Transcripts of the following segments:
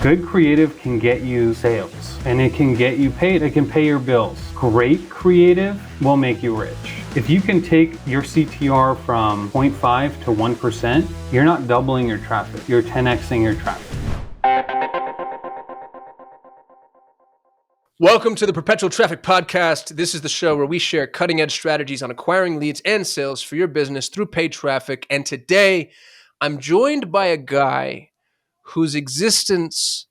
Good creative can get you sales and it can get you paid. It can pay your bills. Great creative will make you rich. If you can take your CTR from 0.5 to 1%, you're not doubling your traffic, you're 10xing your traffic. Welcome to the Perpetual Traffic podcast. This is the show where we share cutting-edge strategies on acquiring leads and sales for your business through paid traffic. And today, I'm joined by a guy whose existence,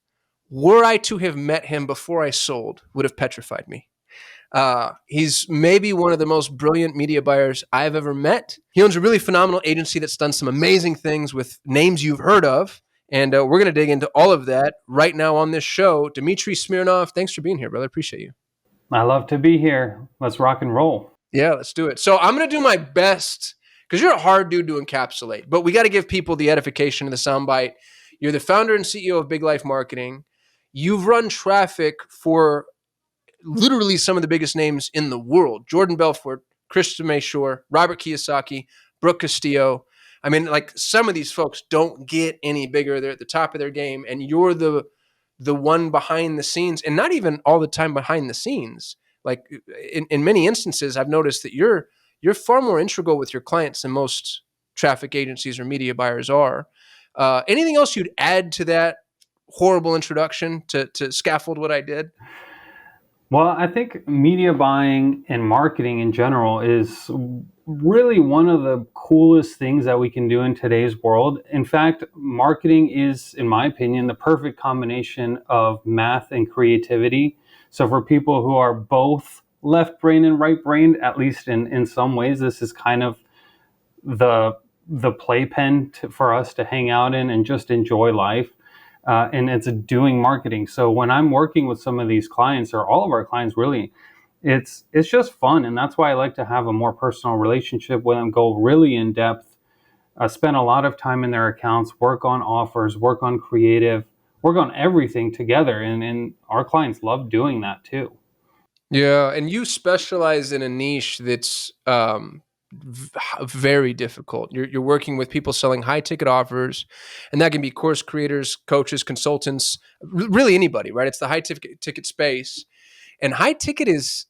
were I to have met him before I sold, would have petrified me. He's maybe one of the most brilliant media buyers I've ever met. He owns a really phenomenal agency that's done some amazing things with names you've heard of. And we're going to dig into all of that right now on this show. Dmitri Smirnov, thanks for being here, brother. Appreciate you. I love to be here. Let's rock and roll. Yeah, let's do it. So I'm going to do my best because you're a hard dude to encapsulate, but we got to give people the edification of the soundbite. You're the founder and CEO of Big Life Marketing. You've run traffic for literally some of the biggest names in the world. Jordan Belfort, Krista Mayshore, Robert Kiyosaki, Brooke Castillo. I mean, like, some of these folks don't get any bigger. They're at the top of their game, and you're the one behind the scenes, and not even all the time behind the scenes. Like, in many instances, I've noticed that you're far more integral with your clients than most traffic agencies or media buyers are. Anything else you'd add to that horrible introduction to scaffold what I did? Well, I think media buying and marketing in general is really one of the coolest things that we can do in today's world. In fact, marketing is, in my opinion, the perfect combination of math and creativity. So for people who are both left-brained and right-brained, at least in some ways, this is kind of the playpen for us to hang out in and just enjoy life. And it's doing marketing. So when I'm working with some of these clients, or all of our clients really, it's just fun. And that's why I like to have a more personal relationship with them, go really in depth, spend a lot of time in their accounts, work on offers, work on creative, work on everything together. And our clients love doing that too. Yeah, and you specialize in a niche that's very difficult. You're working with people selling high ticket offers, and that can be course creators, coaches, consultants, really anybody, right? It's the high ticket space, and high ticket is,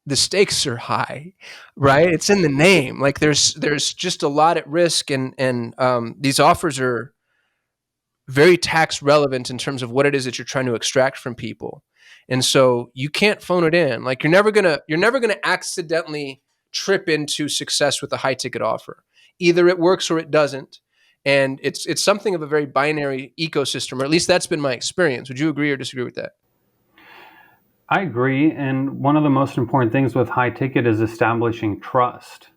the stakes are high, right? It's in the name. Like, there's just a lot at risk, and these offers are very tax relevant in terms of what it is that you're trying to extract from people. And so you can't phone it in. Like, you're never gonna accidentally trip into success with a high ticket offer. Either it works or it doesn't. And it's something of a very binary ecosystem, or at least that's been my experience. Would you agree or disagree with that? I agree. And one of the most important things with high ticket is establishing trust.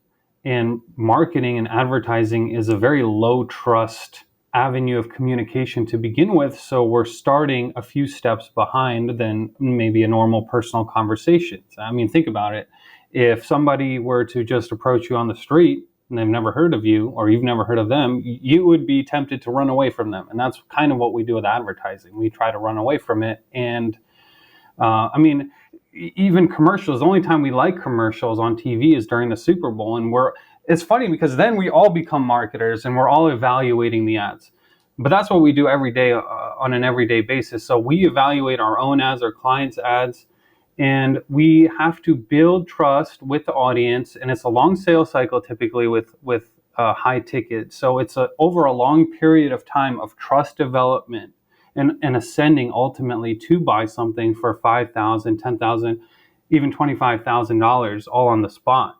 And marketing and advertising is a very low trust avenue of communication to begin with. So we're starting a few steps behind than maybe a normal personal conversation. I mean, think about it. If somebody were to just approach you on the street and they've never heard of you, or you've never heard of them, you would be tempted to run away from them. And that's kind of what we do with advertising. We try to run away from it. And I mean, even commercials, the only time we like commercials on TV is during the Super Bowl. And it's funny because then we all become marketers and we're all evaluating the ads. But that's what we do every day on an everyday basis. So we evaluate our own ads, our clients' ads, and we have to build trust with the audience. And it's a long sales cycle typically with high ticket. So it's over a long period of time of trust development and ascending ultimately to buy something for $5,000, $10,000, even $25,000 all on the spot.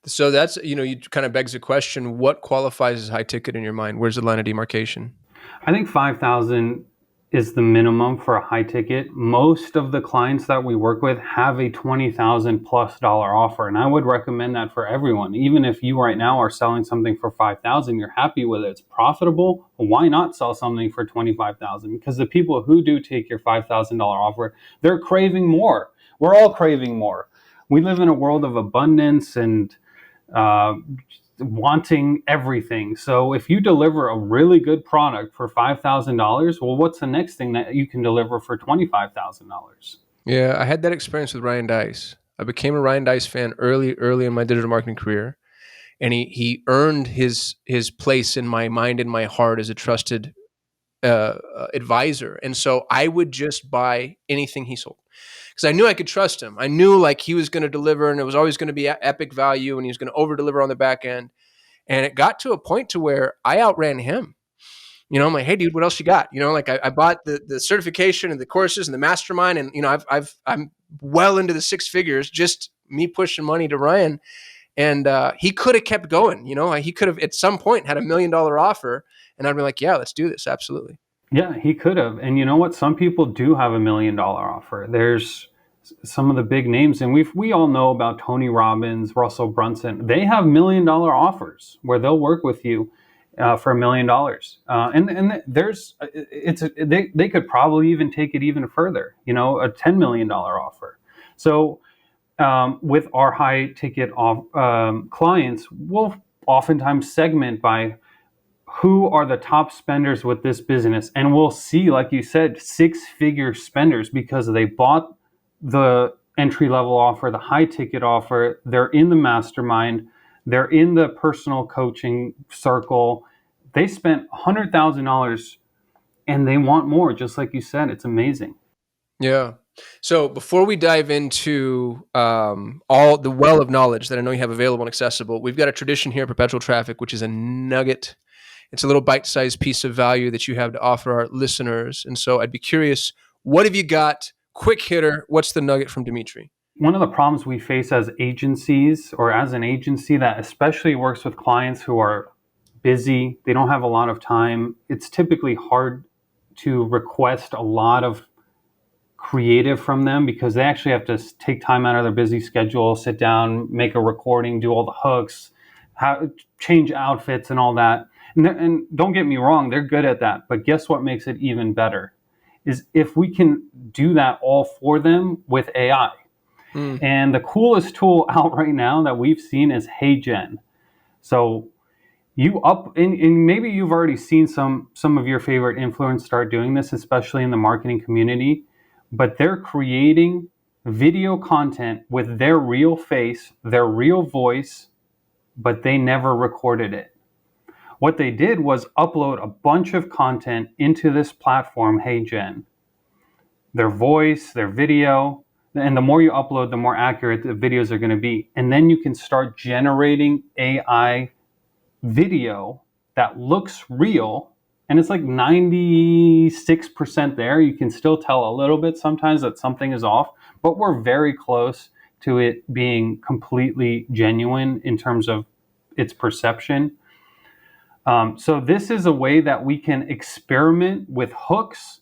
So that's, you kind of begs the question, what qualifies as high ticket in your mind? Where's the line of demarcation? I think 5,000 is the minimum for a high ticket. Most of the clients that we work with have a $20,000+ offer. And I would recommend that for everyone. Even if you right now are selling something for 5,000, you're happy with it, it's profitable. Why not sell something for 25,000? Because the people who do take your $5,000 offer, they're craving more. We're all craving more. We live in a world of abundance and wanting everything. So if you deliver a really good product for $5,000, well, what's the next thing that you can deliver for $25,000? Yeah, I had that experience with Ryan Dice. I became a Ryan Dice fan early in my digital marketing career, and he earned his place in my mind and my heart as a trusted advisor. And so I would just buy anything he sold because I knew I could trust him. I knew like he was going to deliver and it was always going to be epic value and he was going to over deliver on the back end. And it got to a point to where I outran him. I'm like, hey, dude, what else you got? Like I bought the certification and the courses and the mastermind, and I'm well into the six figures, just me pushing money to Ryan, and he could have kept going. He could have at some point had $1 million offer, and I'd be like, yeah, let's do this, absolutely. Yeah, he could have. And you know what? Some people do have $1 million offer. There's some of the big names, and we all know about Tony Robbins, Russell Brunson. They have $1 million offers where they'll work with you for $1 million. And there's they could probably even take it even further. A $10 million offer. So with our high ticket clients, we'll oftentimes segment by who are the top spenders with this business, and we'll see, like you said, six-figure spenders because they bought the entry-level offer, the high ticket offer, they're in the mastermind, they're in the personal coaching circle, they spent $100,000 and they want more, just like you said. It's amazing. Yeah. So before we dive into all the well of knowledge that I know you have available and accessible, we've got a tradition here at Perpetual Traffic, which is a nugget. It's a little bite-sized piece of value that you have to offer our listeners. And so I'd be curious, what have you got? Quick hitter. What's the nugget from Dmitri? One of the problems we face as agencies, or as an agency that especially works with clients who are busy, they don't have a lot of time, it's typically hard to request a lot of creative from them because they actually have to take time out of their busy schedule, sit down, make a recording, do all the hooks, change outfits and all that. And don't get me wrong, they're good at that. But guess what makes it even better is if we can do that all for them with AI. And the coolest tool out right now that we've seen is HeyGen. So and maybe you've already seen some of your favorite influencers start doing this, especially in the marketing community, but they're creating video content with their real face, their real voice, but they never recorded it. What they did was upload a bunch of content into this platform, HeyGen. Their voice, their video, and the more you upload, the more accurate the videos are going to be. And then you can start generating AI video that looks real, and it's like 96% there. You can still tell a little bit sometimes that something is off, but we're very close to it being completely genuine in terms of its perception. So this is a way that we can experiment with hooks,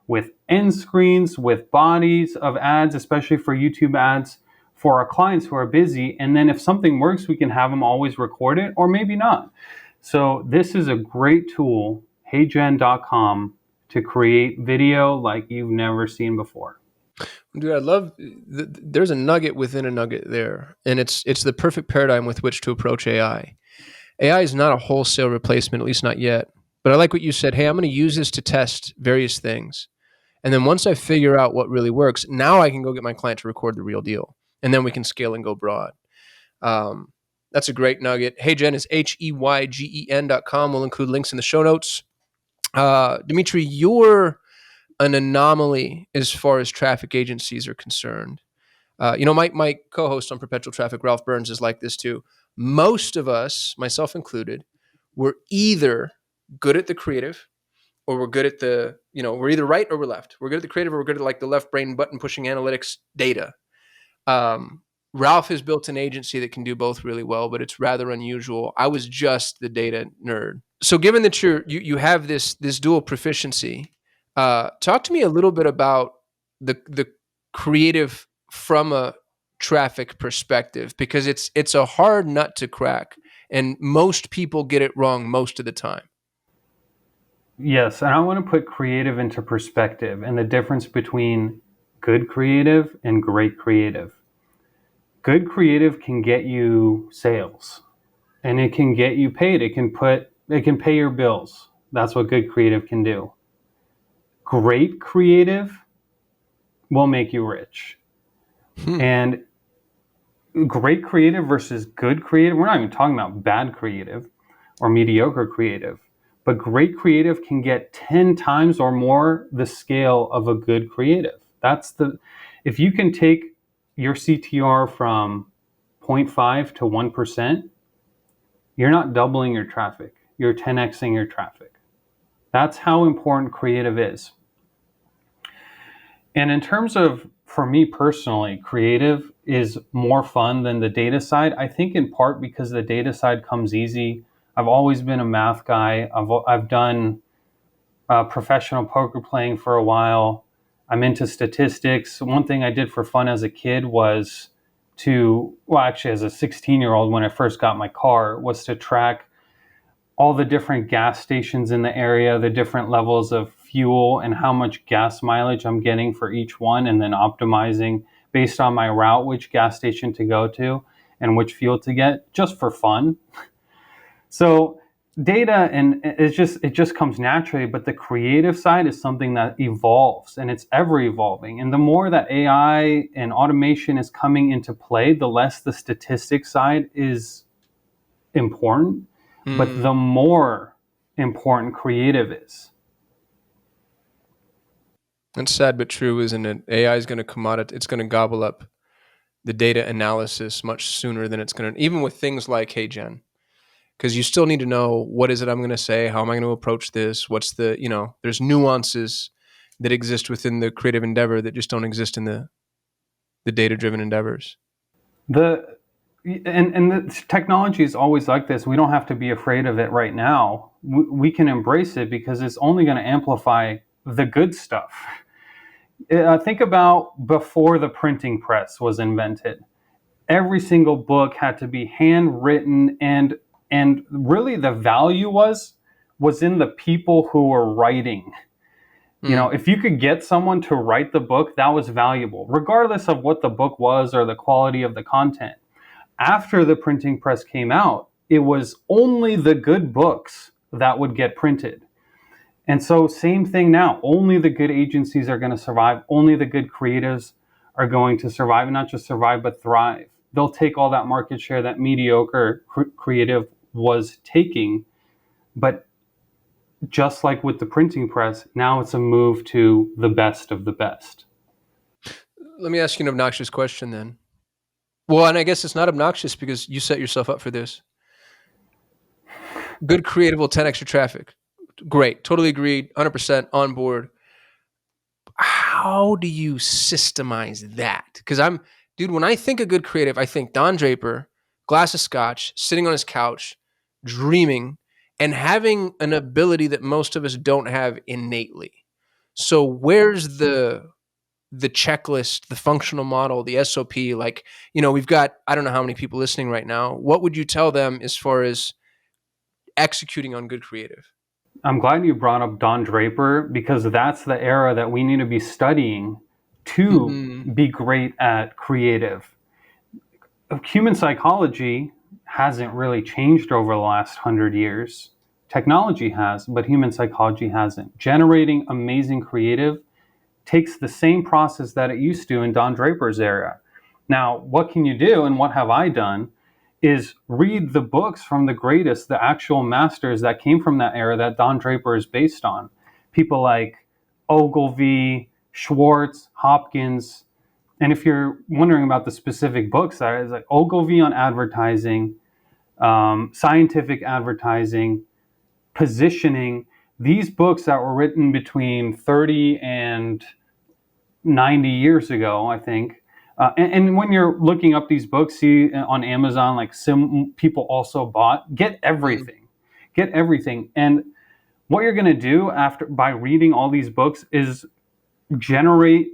with end screens, with bodies of ads, especially for YouTube ads, for our clients who are busy. And then if something works, we can have them always record it, or maybe not. So this is a great tool, heygen.com, to create video like you've never seen before. Dude, I love there's a nugget within a nugget there. And it's the perfect paradigm with which to approach AI. AI is not a wholesale replacement, at least not yet. But I like what you said. Hey, I'm going to use this to test various things. And then once I figure out what really works, now I can go get my client to record the real deal. And then we can scale and go broad. That's a great nugget. HeyGen is HeyGen.com. We'll include links in the show notes. Dmitri, you're an anomaly as far as traffic agencies are concerned. My co-host on Perpetual Traffic, Ralph Burns, is like this too. Most of us, myself included, we're either good at the creative or we're good at we're either right or we're left. We're good at the creative or we're good at like the left brain button pushing analytics data. Ralph has built an agency that can do both really well, but it's rather unusual. I was just the data nerd. So given that you have this dual proficiency, talk to me a little bit about the creative from a traffic perspective, because it's a hard nut to crack and most people get it wrong most of the time. Yes, and I want to put creative into perspective and the difference between good creative and great creative. Good creative can get you sales and it can get you paid. It can pay your bills. That's what good creative can do. Great creative will make you rich. And great creative versus good creative, we're not even talking about bad creative or mediocre creative, but great creative can get 10 times or more the scale of a good creative. If you can take your CTR from 0.5 to 1%, you're not doubling your traffic, you're 10xing your traffic. That's how important creative is. And in terms of, for me personally, creative is more fun than the data side. I think in part because the data side comes easy. I've always been a math guy. I've done professional poker playing for a while. I'm into statistics. One thing I did for fun as a kid was actually as a 16-year-old when I first got my car, was to track all the different gas stations in the area, the different levels of fuel, and how much gas mileage I'm getting for each one, and then optimizing based on my route which gas station to go to and which fuel to get, just for fun. So data, and it just comes naturally, but the creative side is something that evolves, and it's ever evolving. And the more that AI and automation is coming into play, the less the statistics side is important, but the more important creative is. It's sad but true, isn't it? AI is going to it's going to gobble up the data analysis much sooner than it's going to, even with things like HeyGen, because you still need to know, what is it I'm going to say? How am I going to approach this? What's the, there's nuances that exist within the creative endeavor that just don't exist in the data-driven endeavors. The and the technology is always like this. We don't have to be afraid of it right now. We can embrace it because it's only going to amplify the good stuff. Think about before the printing press was invented. Every single book had to be handwritten, and really the value was in the people who were writing. If you could get someone to write the book, that was valuable, regardless of what the book was or the quality of the content. After the printing press came out, it was only the good books that would get printed. And so, same thing now. Only the good agencies are going to survive. Only the good creatives are going to survive, and not just survive, but thrive. They'll take all that market share that mediocre creative was taking. But just like with the printing press, now it's a move to the best of the best. Let me ask you an obnoxious question then. Well, and I guess it's not obnoxious because you set yourself up for this. Good creative will 10 extra traffic. Great. Totally agreed. 100% on board. How do you systemize that? Because dude, when I think of good creative, I think Don Draper, glass of scotch, sitting on his couch, dreaming, and having an ability that most of us don't have innately. So where's the checklist, the functional model, the SOP? Like, we've got, I don't know how many people listening right now. What would you tell them as far as executing on good creative? I'm glad you brought up Don Draper because that's the era that we need to be studying to be great at creative. Human psychology hasn't really changed over the last 100 years. Technology has, but human psychology hasn't. Generating amazing creative takes the same process that it used to in Don Draper's era. Now, what can you do, and what have I done, is read the books from the greatest, the actual masters that came from that era that Don Draper is based on. People like Ogilvy, Schwartz, Hopkins. And if you're wondering about the specific books, that is like Ogilvy on advertising, scientific advertising, positioning. These books that were written between 30 and 90 years ago, I think. And when you're looking up these books, see on Amazon, like some people also bought, get everything. Get everything. And what you're going to do by reading all these books is generate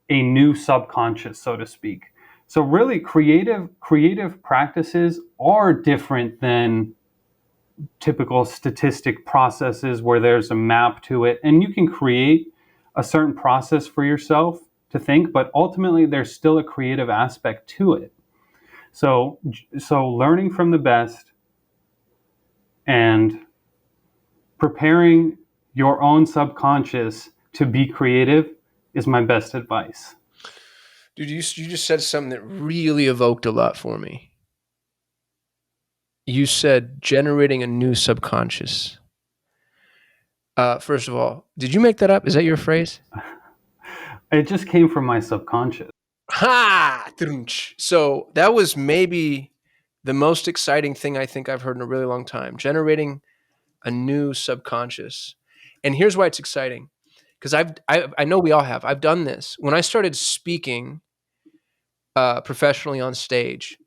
a new subconscious, so to speak. So really creative practices are different than typical statistic processes where there's a map to it, and you can create a certain process for yourself to think, but ultimately there's still a creative aspect to it. So learning from the best and preparing your own subconscious to be creative is my best advice. Dude, you just said something that really evoked a lot for me. You said generating a new subconscious. First of all, did you make that up? Is that your phrase? It just came from my subconscious. Ha! Trunch. So that was maybe the most exciting thing I think I've heard in a really long time. Generating a new subconscious. And here's why it's exciting. Because I know we all have. I've done this. When I started speaking professionally on stage,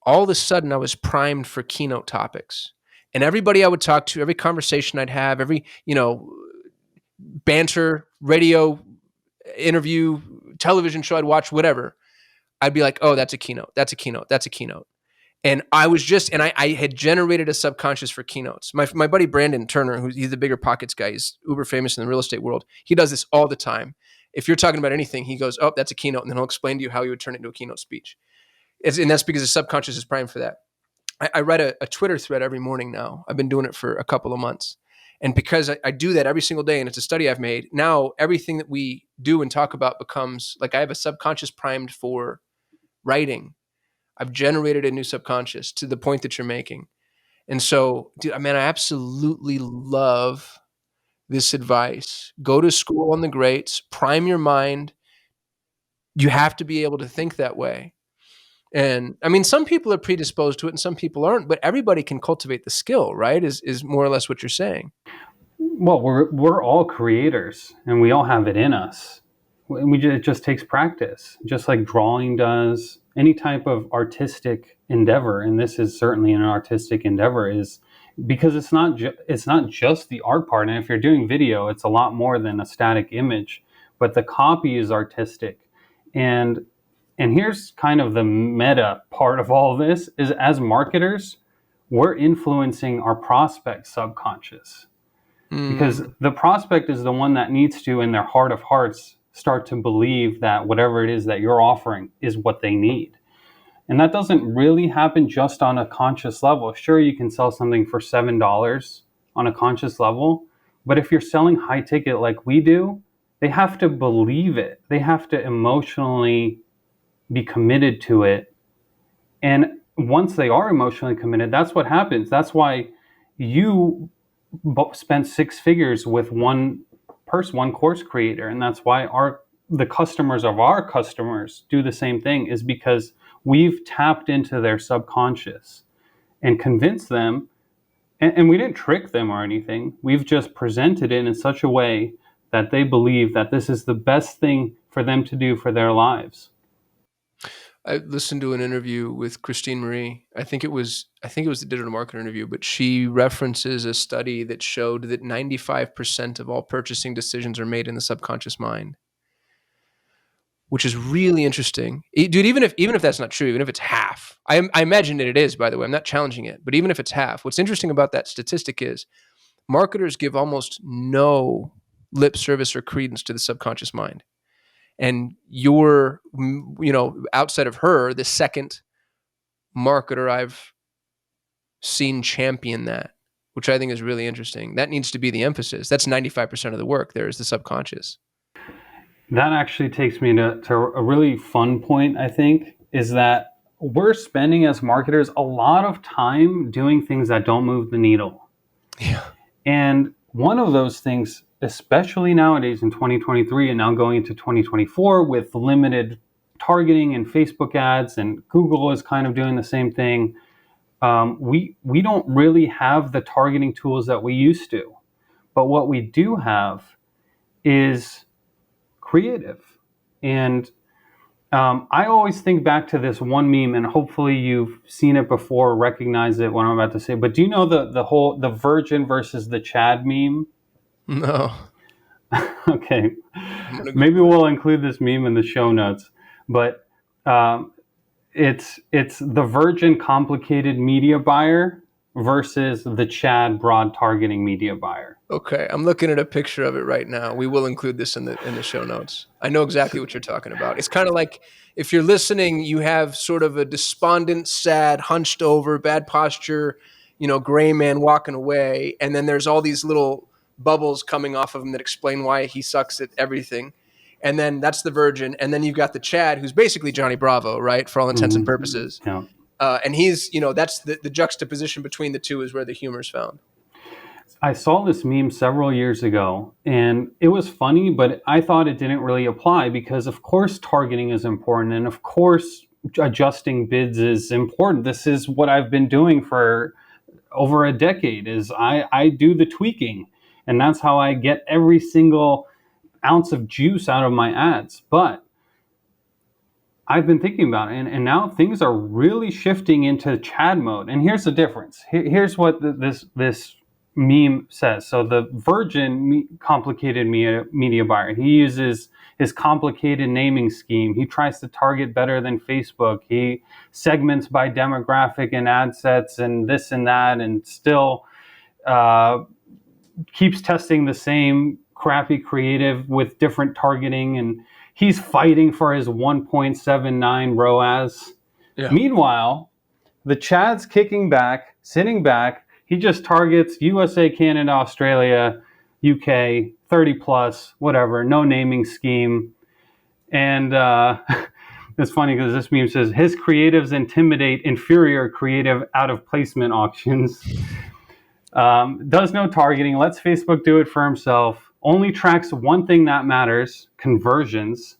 all of a sudden I was primed for keynote topics. And everybody I would talk to, every conversation I'd have, every, banter, radio interview, television show I'd watch, whatever, I'd be like, oh, that's a keynote. That's a keynote. That's a keynote. And I had generated a subconscious for keynotes. My buddy Brandon Turner, he's the Bigger Pockets guy, he's uber famous in the real estate world. He does this all the time. If you're talking about anything, he goes, oh, that's a keynote. And then he'll explain to you how he would turn it into a keynote speech. And that's because the subconscious is primed for that. I write a Twitter thread every morning now. I've been doing it for a couple of months. And because I do that every single day, and it's a study I've made, now everything that we do and talk about becomes like I have a subconscious primed for writing. I've generated a new subconscious to the point that you're making. And so, dude, man, I absolutely love this advice. Go to school on the greats, prime your mind. You have to be able to think that way. And I mean, some people are predisposed to it and some people aren't, but everybody can cultivate the skill, right? Is more or less what you're saying. Well, we're all creators, and we all have it in us. It just takes practice, just like drawing does. Any type of artistic endeavor, and this is certainly an artistic endeavor, is because it's not just the art part. And if you're doing video, it's a lot more than a static image. But the copy is artistic, and here's kind of the meta part of all of this: is as marketers, we're influencing our prospect subconscious, because the prospect is the one that needs to, in their heart of hearts, start to believe that whatever it is that you're offering is what they need. And that doesn't really happen just on a conscious level. Sure, you can sell something for $7 on a conscious level, but if you're selling high ticket like we do, they have to believe it. They have to emotionally be committed to it. And once they are emotionally committed, that's what happens. That's why you spent six figures with one person, one course creator, and that's why the customers of our customers do the same thing, is because we've tapped into their subconscious and convinced them, and we didn't trick them or anything. We've just presented it in such a way that they believe that this is the best thing for them to do for their lives. I listened to an interview with Christine Marie. I think it was the digital marketer interview, but she references a study that showed that 95% of all purchasing decisions are made in the subconscious mind, which is really interesting. Dude, even if that's not true, even if it's half, I imagine that it is, by the way, I'm not challenging it, but even if it's half, what's interesting about that statistic is marketers give almost no lip service or credence to the subconscious mind. And you're, outside of her, the second marketer I've seen champion that, which I think is really interesting. That needs to be the emphasis. That's 95% of the work. There is the subconscious. That actually takes me to a really fun point, I think, is that we're spending as marketers a lot of time doing things that don't move the needle. Yeah. And one of those things, especially nowadays in 2023 and now going into 2024 with limited targeting and Facebook ads, and Google is kind of doing the same thing. We don't really have the targeting tools that we used to. But what we do have is creative. And I always think back to this one meme, and hopefully you've seen it before, recognize it, what I'm about to say. But do you know the virgin versus the Chad meme? No. Okay. Maybe we'll include this meme in the show notes. But it's the virgin complicated media buyer versus the Chad broad targeting media buyer. Okay, I'm looking at a picture of it right now. We will include this in the show notes. I know exactly what you're talking about. It's kind of like if you're listening, you have sort of a despondent, sad, hunched over, bad posture, gray man walking away, and then there's all these little bubbles coming off of him that explain why he sucks at everything. And then that's the virgin, and then you've got the Chad, who's basically Johnny Bravo, right, for all intents and purposes. Yeah. And he's, that's the juxtaposition between the two is where the humor is found. I saw this meme several years ago and it was funny, but I thought it didn't really apply because, of course, targeting is important. And of course, adjusting bids is important. This is what I've been doing for over a decade is I do the tweaking. And that's how I get every single ounce of juice out of my ads. But I've been thinking about it, and now things are really shifting into Chad mode. And here's the difference. Here's what this meme says. So the Virgin complicated media buyer, he uses his complicated naming scheme. He tries to target better than Facebook. He segments by demographic and ad sets and this and that, and still uh, keeps testing the same crappy creative with different targeting, and he's fighting for his 1.79 ROAS. Yeah. Meanwhile, the Chad's kicking back, sitting back. He just targets USA, Canada, Australia, UK, 30 plus, whatever, no naming scheme. And it's funny because this meme says his creatives intimidate inferior creative out of placement auctions. Does no targeting, lets Facebook do it for himself, only tracks one thing that matters, conversions,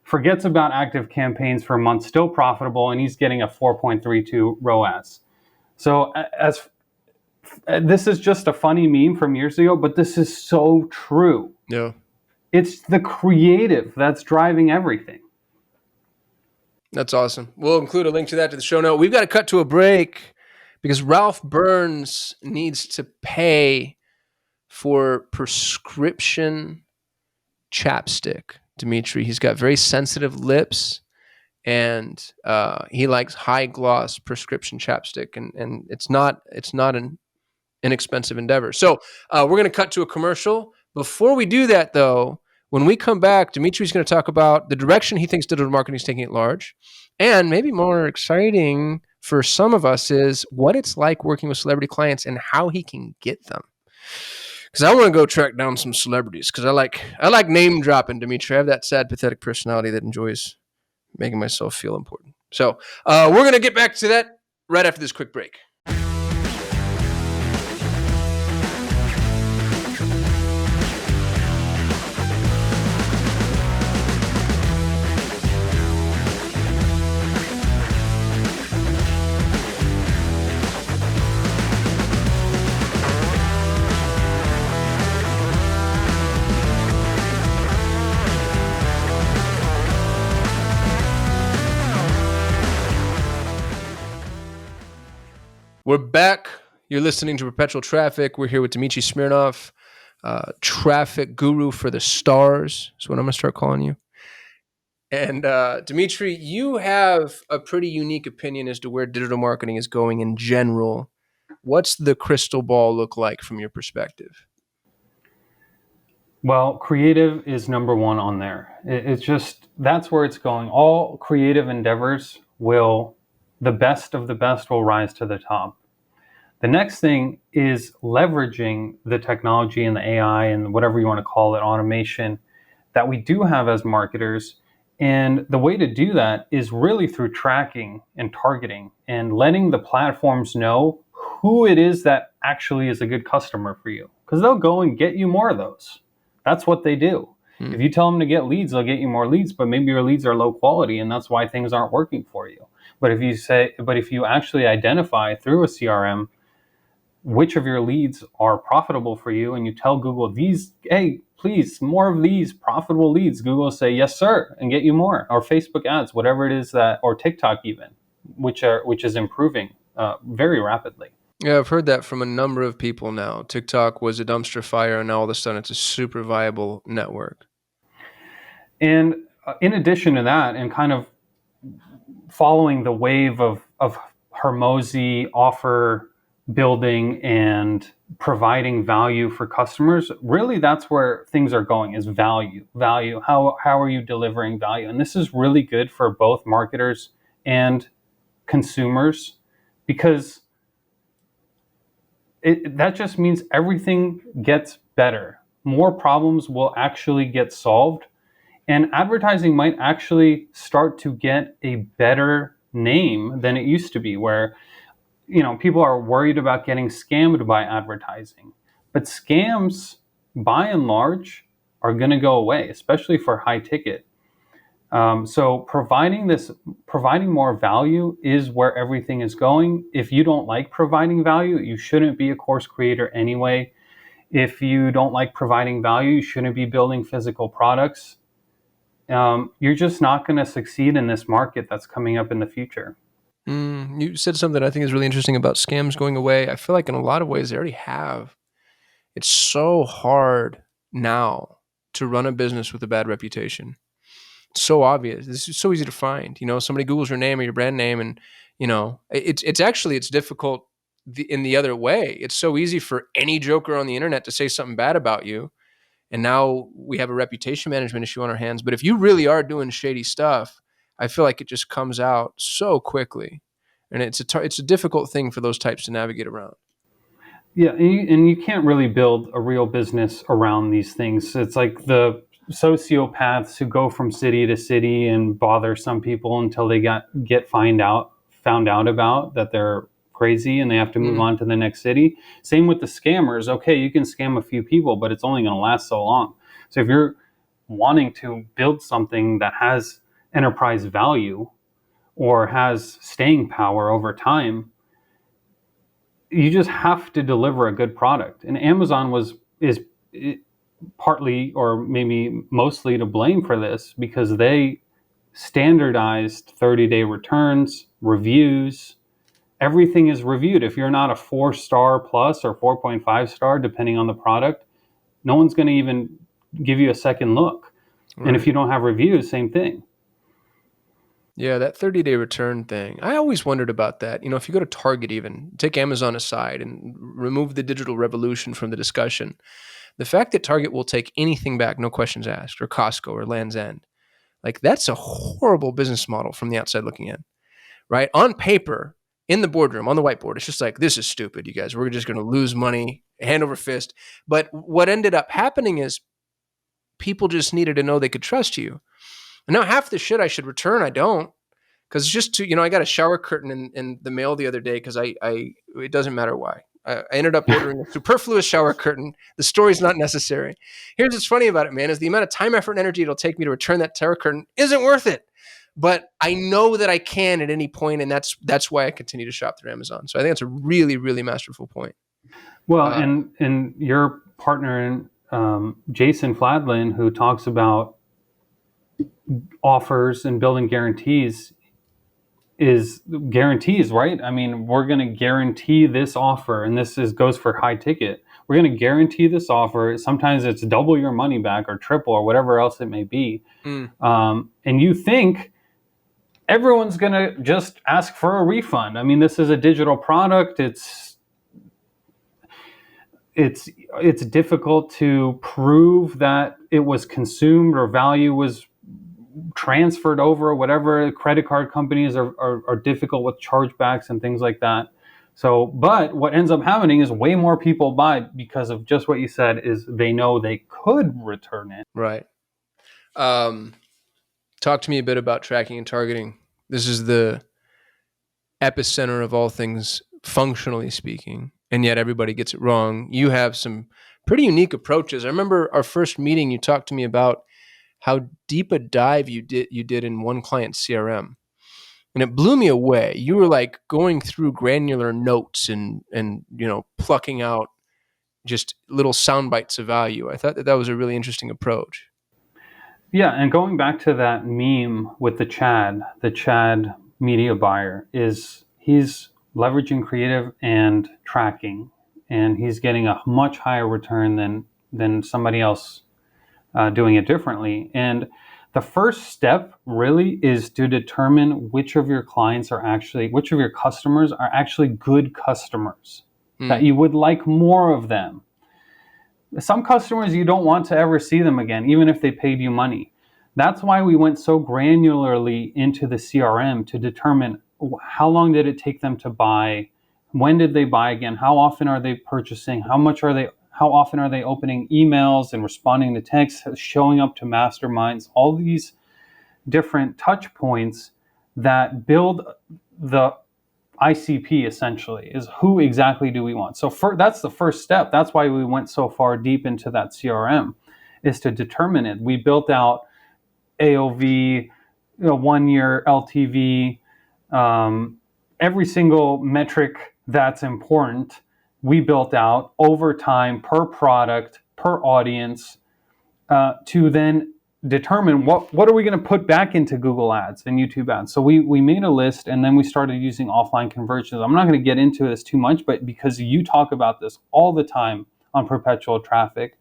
forgets about active campaigns for months, still profitable, and he's getting a 4.32 ROAS. So as this is just a funny meme from years ago, but this is so true. Yeah. It's the creative that's driving everything. That's awesome. We'll include a link to that to the show note. We've got to cut to a break because Ralph Burns needs to pay for prescription chapstick. Dmitri, he's got very sensitive lips, and he likes high gloss prescription chapstick, and it's not an inexpensive endeavor. So we're going to cut to a commercial. Before we do that, though, when we come back, Dimitri's going to talk about the direction he thinks digital marketing is taking at large, and maybe more exciting for some of us is what it's like working with celebrity clients and how he can get them. Because I want to go track down some celebrities because I like name dropping, Dmitri. I have that sad, pathetic personality that enjoys making myself feel important. So we're going to get back to that right after this quick break. We're back. You're listening to Perpetual Traffic. We're here with Dmitri Smirnov, traffic guru for the stars. That's what I'm going to start calling you. And Dmitri, you have a pretty unique opinion as to where digital marketing is going in general. What's the crystal ball look like from your perspective? Well, creative is number one on there. It's just, that's where it's going. All creative endeavors the best of the best will rise to the top. The next thing is leveraging the technology and the AI and whatever you want to call it, automation, that we do have as marketers. And the way to do that is really through tracking and targeting and letting the platforms know who it is that actually is a good customer for you. Because they'll go and get you more of those. That's what they do. If you tell them to get leads, they'll get you more leads, but maybe your leads are low quality and that's why things aren't working for you. But if you actually identify through a CRM which of your leads are profitable for you, and you tell Google hey, please, more of these profitable leads, Google will say, yes, sir, and get you more. Or Facebook ads, whatever it is or TikTok even, which is improving very rapidly. Yeah, I've heard that from a number of people now. TikTok was a dumpster fire, and now all of a sudden it's a super viable network. And in addition to that, and kind of following the wave of Hormozy offer building and providing value for customers, really that's where things are going, is value. How are you delivering value? And this is really good for both marketers and consumers, because that just means everything gets better. More problems will actually get solved, and advertising might actually start to get a better name than it used to be, where people are worried about getting scammed by advertising, but scams by and large are going to go away, especially for high ticket. So providing more value is where everything is going. If you don't like providing value, you shouldn't be a course creator anyway. If you don't like providing value, you shouldn't be building physical products. You're just not going to succeed in this market that's coming up in the future. You said something I think is really interesting about scams going away. I feel like in a lot of ways they already have. It's so hard now to run a business with a bad reputation. It's so obvious. This is so easy to find. Somebody Googles your name or your brand name, and it's difficult in the other way. It's so easy for any joker on the internet to say something bad about you, and now we have a reputation management issue on our hands. But if you really are doing shady stuff, I feel like it just comes out so quickly, and it's a difficult thing for those types to navigate around. Yeah, and you can't really build a real business around these things. It's like the sociopaths who go from city to city and bother some people until they get found out about that they're crazy and they have to move on to the next city. Same with the scammers. Okay, you can scam a few people, but it's only going to last so long. So if you're wanting to build something that has enterprise value or has staying power over time, you just have to deliver a good product. And Amazon is partly or maybe mostly to blame for this because they standardized 30-day returns, reviews. Everything is reviewed. If you're not a 4-star plus or 4.5 star, depending on the product, no one's going to even give you a second look. Right. And if you don't have reviews, same thing. Yeah, that 30-day return thing. I always wondered about that. If you go to Target, even take Amazon aside and remove the digital revolution from the discussion, the fact that Target will take anything back, no questions asked, or Costco or Land's End, like that's a horrible business model from the outside looking in, right? On paper, in the boardroom, on the whiteboard, it's just like, this is stupid, you guys. We're just going to lose money hand over fist. But what ended up happening is people just needed to know they could trust you. And now half the shit I should return, I don't. Because it's just I got a shower curtain in the mail the other day because it doesn't matter why. I ended up ordering a superfluous shower curtain. The story's not necessary. Here's what's funny about it, man, is the amount of time, effort, and energy it'll take me to return that shower curtain isn't worth it. But I know that I can at any point, and that's why I continue to shop through Amazon. So I think that's a really, really masterful point. Well, and your partner, Jason Fladlin, who talks about offers and building guarantees, is guarantees, right? I mean, we're going to guarantee this offer, and goes for high ticket. We're going to guarantee this offer. Sometimes it's double your money back or triple or whatever else it may be. And you think everyone's going to just ask for a refund. I mean, this is a digital product. It's difficult to prove that it was consumed or value was transferred over, whatever. Credit card companies are difficult with chargebacks and things like that. So, but what ends up happening is way more people buy because of just what you said, is they know they could return it. Right. Talk to me a bit about tracking and targeting. This is the epicenter of all things, functionally speaking, and yet everybody gets it wrong. You have some pretty unique approaches. I remember our first meeting, you talked to me about how deep a dive you did in one client's CRM. And it blew me away. You were like going through granular notes and plucking out just little sound bites of value. I thought that was a really interesting approach. Yeah, and going back to that meme with the Chad media buyer, he's leveraging creative and tracking, and he's getting a much higher return than somebody else doing it differently. And the first step really is to determine which of your customers are actually good customers, that you would like more of them. Some customers, you don't want to ever see them again, even if they paid you money. That's why we went so granularly into the CRM to determine how long did it take them to buy, when did they buy again, how often are they purchasing, how often are they opening emails and responding to texts, showing up to masterminds, all these different touch points that build the ICP essentially is who exactly do we want. So that's the first step. That's why we went so far deep into that CRM, is to determine it. We built out AOV, 1 year LTV, every single metric that's important. We built out over time per product, per audience, to then determine what are we going to put back into Google Ads and YouTube Ads. So we made a list, and then we started using offline conversions. I'm not going to get into this too much, but because you talk about this all the time on Perpetual Traffic,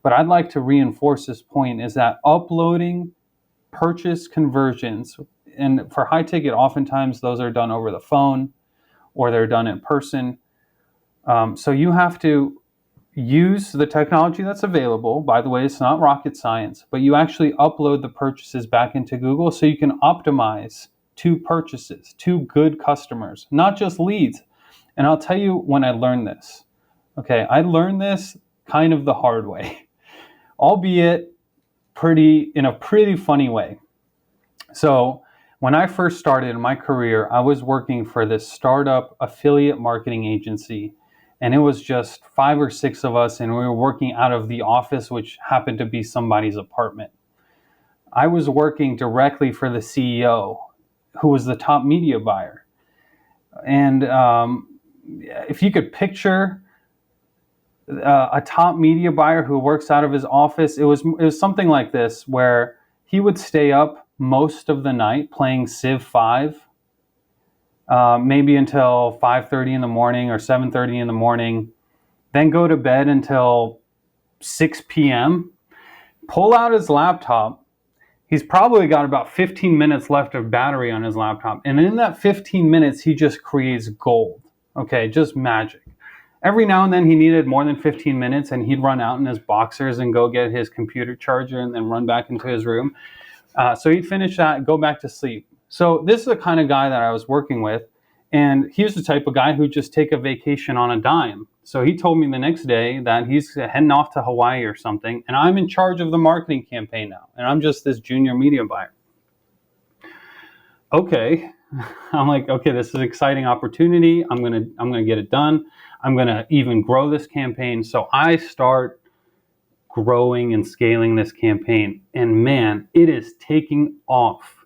but I'd like to reinforce this point, is that uploading purchase conversions, and for high ticket, oftentimes those are done over the phone or they're done in person. So you have to use the technology that's available. By the way, it's not rocket science, but you actually upload the purchases back into Google so you can optimize to purchases, to good customers, not just leads. And I'll tell you when I learned this. Okay, I learned this kind of the hard way, albeit in a pretty funny way. So when I first started in my career, I was working for this startup affiliate marketing agency. And it was just 5 or 6 of us, and we were working out of the office, which happened to be somebody's apartment. I was working directly for the CEO, who was the top media buyer. And if you could picture a top media buyer who works out of his office, it was something like this, where he would stay up most of the night playing Civ 5, maybe until 5:30 in the morning or 7:30 in the morning, then go to bed until 6 p.m., pull out his laptop. He's probably got about 15 minutes left of battery on his laptop. And in that 15 minutes, he just creates gold. Okay, just magic. Every now and then he needed more than 15 minutes, and he'd run out in his boxers and go get his computer charger and then run back into his room. So he'd finish that, go back to sleep. So this is the kind of guy that I was working with. And he's the type of guy who just take a vacation on a dime. So he told me the next day that he's heading off to Hawaii or something, and I'm in charge of the marketing campaign now, and I'm just this junior media buyer. Okay, I'm like, okay, this is an exciting opportunity. I'm gonna get it done. I'm gonna even grow this campaign. So I start growing and scaling this campaign, and man, it is taking off.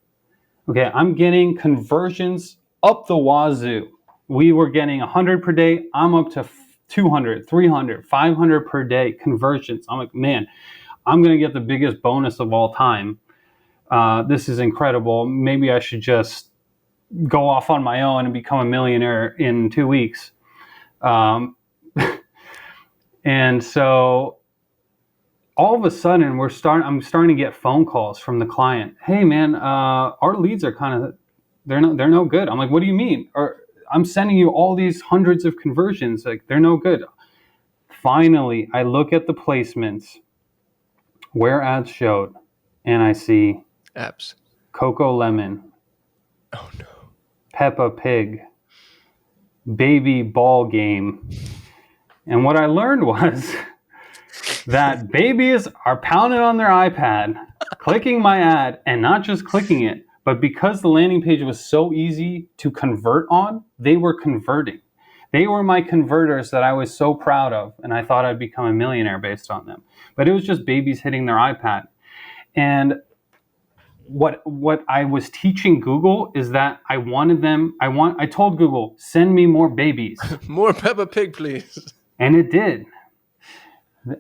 Okay, I'm getting conversions up the wazoo. We were getting 100 per day. I'm up to 200, 300, 500 per day conversions. I'm like, man, I'm going to get the biggest bonus of all time. This is incredible. Maybe I should just go off on my own and become a millionaire in 2 weeks. And so all of a sudden, I'm starting to get phone calls from the client. Hey, man, our leads are kind of, they're no good. I'm like, what do you mean? Or I'm sending you all these hundreds of conversions. Like, they're no good. Finally, I look at the placements where ads showed, and I see Apps. Coco Lemon, Oh no. Peppa Pig, Baby Ball Game. And what I learned was that babies are pounding on their iPad, clicking my ad, and not just clicking it, but because the landing page was so easy to convert on, they were converting. They were my converters that I was so proud of, and I thought I'd become a millionaire based on them. But it was just babies hitting their iPad. And what I was teaching Google is that I told Google, send me more babies. More Peppa Pig, please. And it did.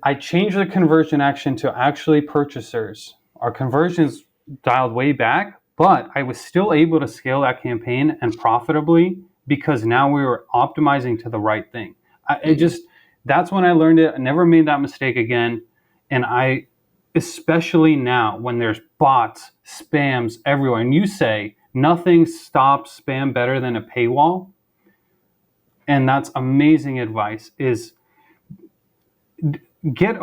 I changed the conversion action to actually purchasers. Our conversions dialed way back, but I was still able to scale that campaign and profitably because now we were optimizing to the right thing. That's when I learned it. I never made that mistake again. And especially now when there's bots, spams everywhere, and you say nothing stops spam better than a paywall. And that's amazing advice, is get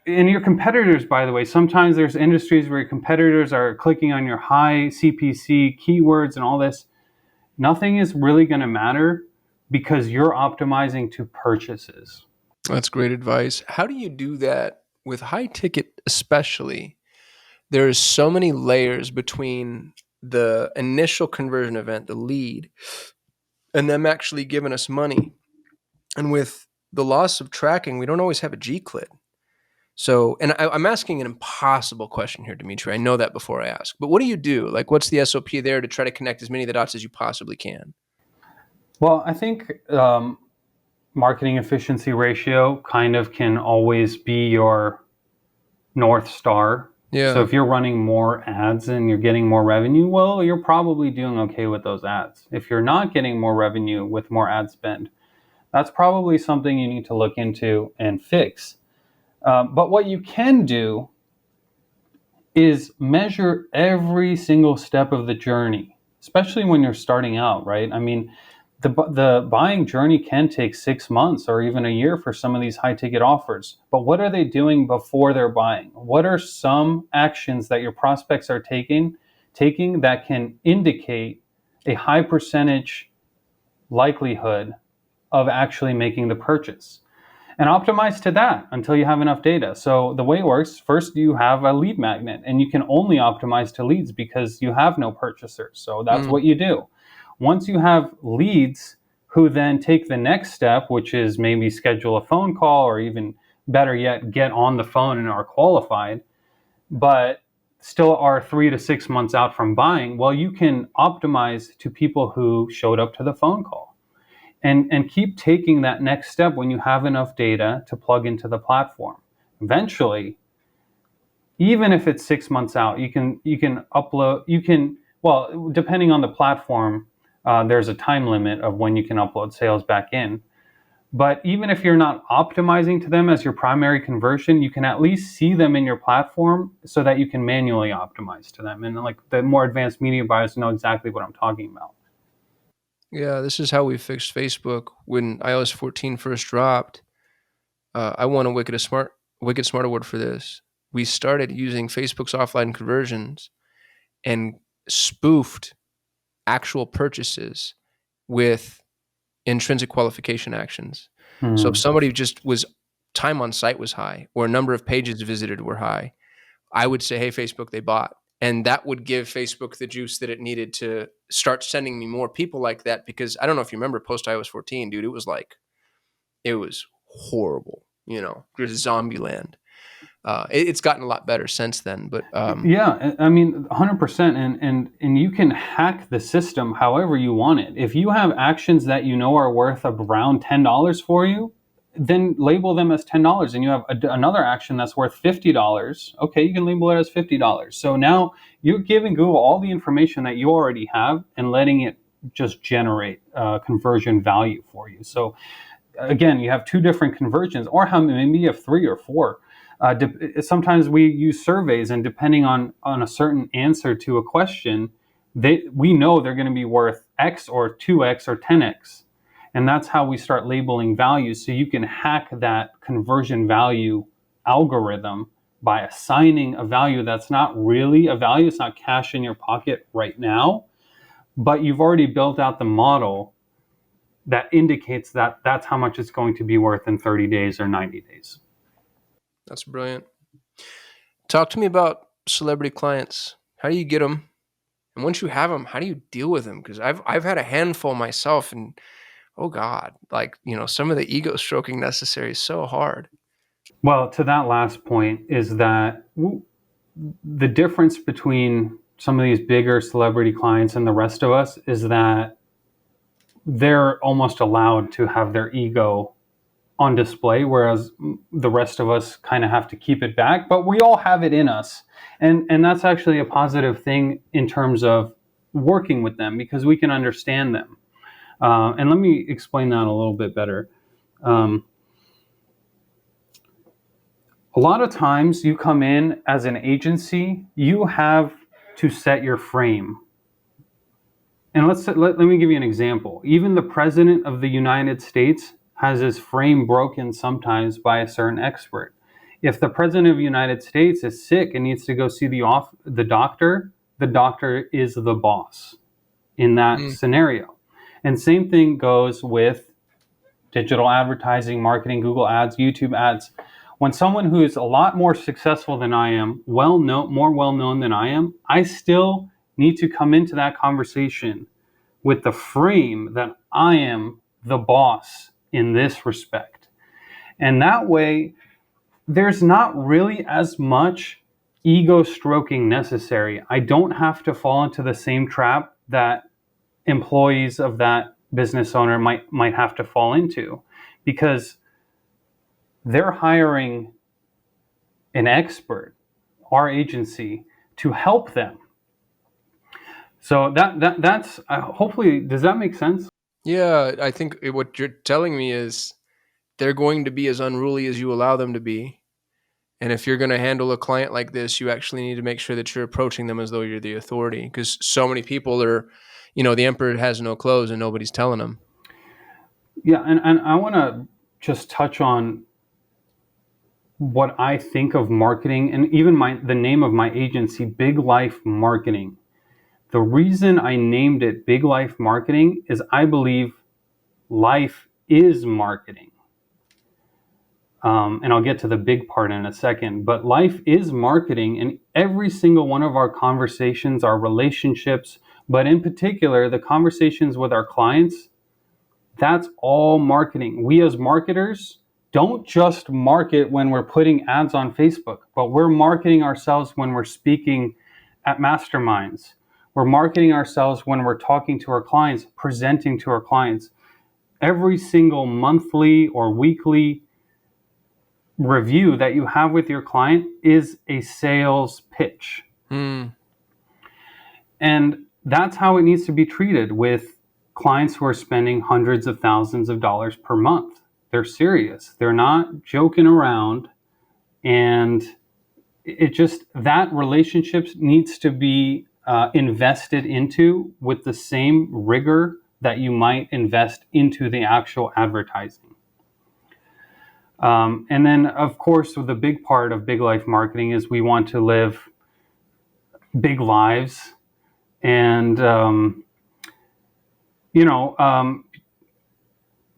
and your competitors, by the way, sometimes there's industries where your competitors are clicking on your high CPC keywords and all this. Nothing is really going to matter because you're optimizing to purchases. That's great advice. How do you do that with high ticket, especially? There's so many layers between the initial conversion event, the lead, and them actually giving us money. And with the loss of tracking, we don't always have a G-clit. So, and I'm asking an impossible question here, Dmitri. I know that before I ask, but what do you do? Like, what's the SOP there to try to connect as many of the dots as you possibly can? Well, I think marketing efficiency ratio kind of can always be your North Star. So Yeah. if you're running more ads and you're getting more revenue, well, you're probably doing okay with those ads. If you're not getting more revenue with more ad spend, that's probably something you need to look into and fix. But what you can do is measure every single step of the journey, especially when you're starting out, right? I mean, the buying journey can take 6 months or even a year for some of these high ticket offers. But what are they doing before they're buying? What are some actions that your prospects are taking that can indicate a high percentage likelihood of actually making the purchase? And optimize to that until you have enough data. So the way it works, first you have a lead magnet, and you can only optimize to leads because you have no purchasers. So that's Mm. what you do. Once you have leads who then take the next step, which is maybe schedule a phone call, or even better yet, get on the phone and are qualified, but still are 3 to 6 months out from buying, well, you can optimize to people who showed up to the phone call. And keep taking that next step when you have enough data to plug into the platform. Eventually, even if it's 6 months out, you can upload, you can, well, depending on the platform, there's a time limit of when you can upload sales back in. But even if you're not optimizing to them as your primary conversion, you can at least see them in your platform so that you can manually optimize to them. And like the more advanced media buyers know exactly what I'm talking about. Yeah, this is how we fixed Facebook when iOS 14 first dropped. I won a Wicked Smart award for this. We started using Facebook's offline conversions and spoofed actual purchases with intrinsic qualification actions. So if Hmm. somebody just was time on site was high or number of pages visited were high, I would say, hey, Facebook, they bought. And that would give Facebook the juice that it needed to start sending me more people like that. Because I don't know if you remember post iOS 14, dude, it was horrible, just zombie land. It's gotten a lot better since then. But Yeah, I mean, 100%. And you can hack the system however you want it. If you have actions that you know are worth around $10 for you, then label them as $10. And you have another action that's worth $50. Okay, you can label it as $50. So now you're giving Google all the information that you already have and letting it just generate conversion value for you. So again, you have two different conversions, or how maybe you have three or four. Sometimes we use surveys, and depending on a certain answer to a question, we know they're going to be worth X or 2X or 10X. And that's how we start labeling values. So you can hack that conversion value algorithm by assigning a value that's not really a value. It's not cash in your pocket right now, but you've already built out the model that indicates that that's how much it's going to be worth in 30 days or 90 days. that's brilliant. Talk to me about celebrity clients. How do you get them? And once you have them, how do you deal with them? Because I've had a handful myself, and oh God, like some of the ego stroking necessary is so hard. Well, to that last point is that the difference between some of these bigger celebrity clients and the rest of us is that they're almost allowed to have their ego on display, whereas the rest of us kind of have to keep it back. But we all have it in us, and that's actually a positive thing in terms of working with them because we can understand them. And let me explain that a little bit better. Um, a lot of times, you come in as an agency, you have to set your frame. And let me give you an example. Even the president of the United States has his frame broken sometimes by a certain expert. If the president of the United States is sick and needs to go see the doctor is the boss in that Mm. scenario. And same thing goes with digital advertising, marketing, Google ads, YouTube ads. When someone who is a lot more successful than I am, more well known than I am, I still need to come into that conversation with the frame that I am the boss in this respect. And that way, there's not really as much ego stroking necessary. I don't have to fall into the same trap that employees of that business owner might have to fall into, because they're hiring an expert, our agency, to help them. So that's hopefully, does that make sense? Yeah, I think what you're telling me is they're going to be as unruly as you allow them to be. And if you're going to handle a client like this, you actually need to make sure that you're approaching them as though you're the authority, because so many people are, the emperor has no clothes and nobody's telling them. Yeah, and I want to just touch on what I think of marketing, and even the name of my agency, Big Life Marketing. The reason I named it Big Life Marketing is I believe life is marketing. And I'll get to the big part in a second, but life is marketing, and every single one of our conversations, our relationships, but in particular, the conversations with our clients, that's all marketing. We as marketers don't just market when we're putting ads on Facebook, but we're marketing ourselves when we're speaking at masterminds. We're marketing ourselves when we're talking to our clients, presenting to our clients. Every single monthly or weekly review that you have with your client is a sales pitch. Hmm. And that's how it needs to be treated with clients who are spending hundreds of thousands of dollars per month. They're serious. They're not joking around. And it just, that relationship needs to be invested into with the same rigor that you might invest into the actual advertising. And then, of course, the big part of Big Life Marketing is we want to live big lives. And,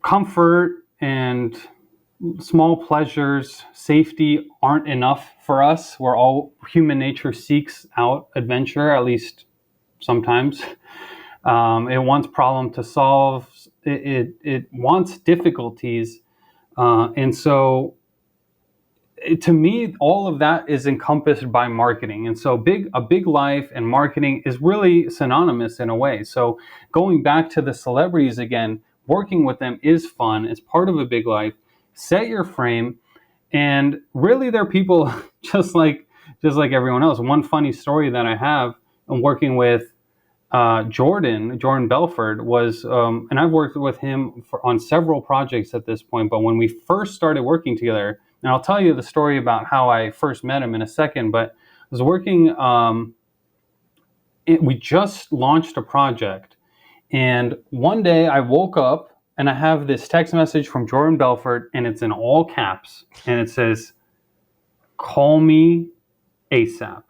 comfort and small pleasures, safety aren't enough for us. Human nature seeks out adventure, at least sometimes. It wants problem to solve. It wants difficulties. And so to me, all of that is encompassed by marketing. And so a big life and marketing is really synonymous in a way. So going back to the celebrities again, working with them is fun. It's part of a big life. Set your frame. And really they're people just like everyone else. One funny story that I have, I'm working with Jordan Belfort was, and I've worked with him on several projects at this point. But when we first started working together, and I'll tell you the story about how I first met him in a second. But I was working. We just launched a project, and one day I woke up and I have this text message from Jordan Belfort, and it's in all caps, and it says, "Call me ASAP,"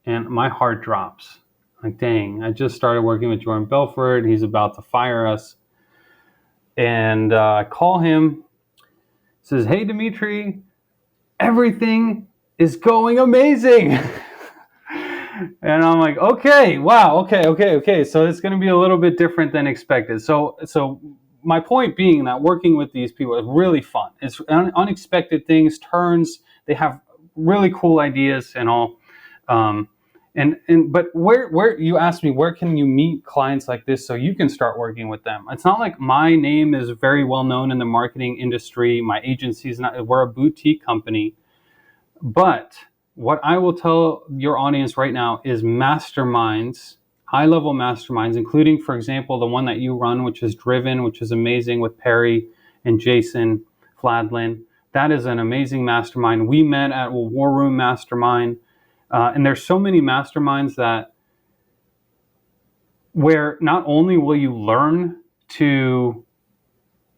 and my heart drops. Like, dang, I just started working with Jordan Belfort. He's about to fire us. And I call him, says, "Hey, Dmitri, everything is going amazing." And I'm like, okay, wow, okay. So it's going to be a little bit different than expected. So my point being that working with these people is really fun. It's unexpected things, turns. They have really cool ideas and all. But where you asked me, where can you meet clients like this so you can start working with them? It's not like my name is very well known in the marketing industry. My agency is not. We're a boutique company. But what I will tell your audience right now is masterminds, high-level masterminds, including, for example, the one that you run, which is Driven, which is amazing, with Perry and Jason Fladlin. That is an amazing mastermind. We met at a War Room Mastermind. And there's so many masterminds where not only will you learn to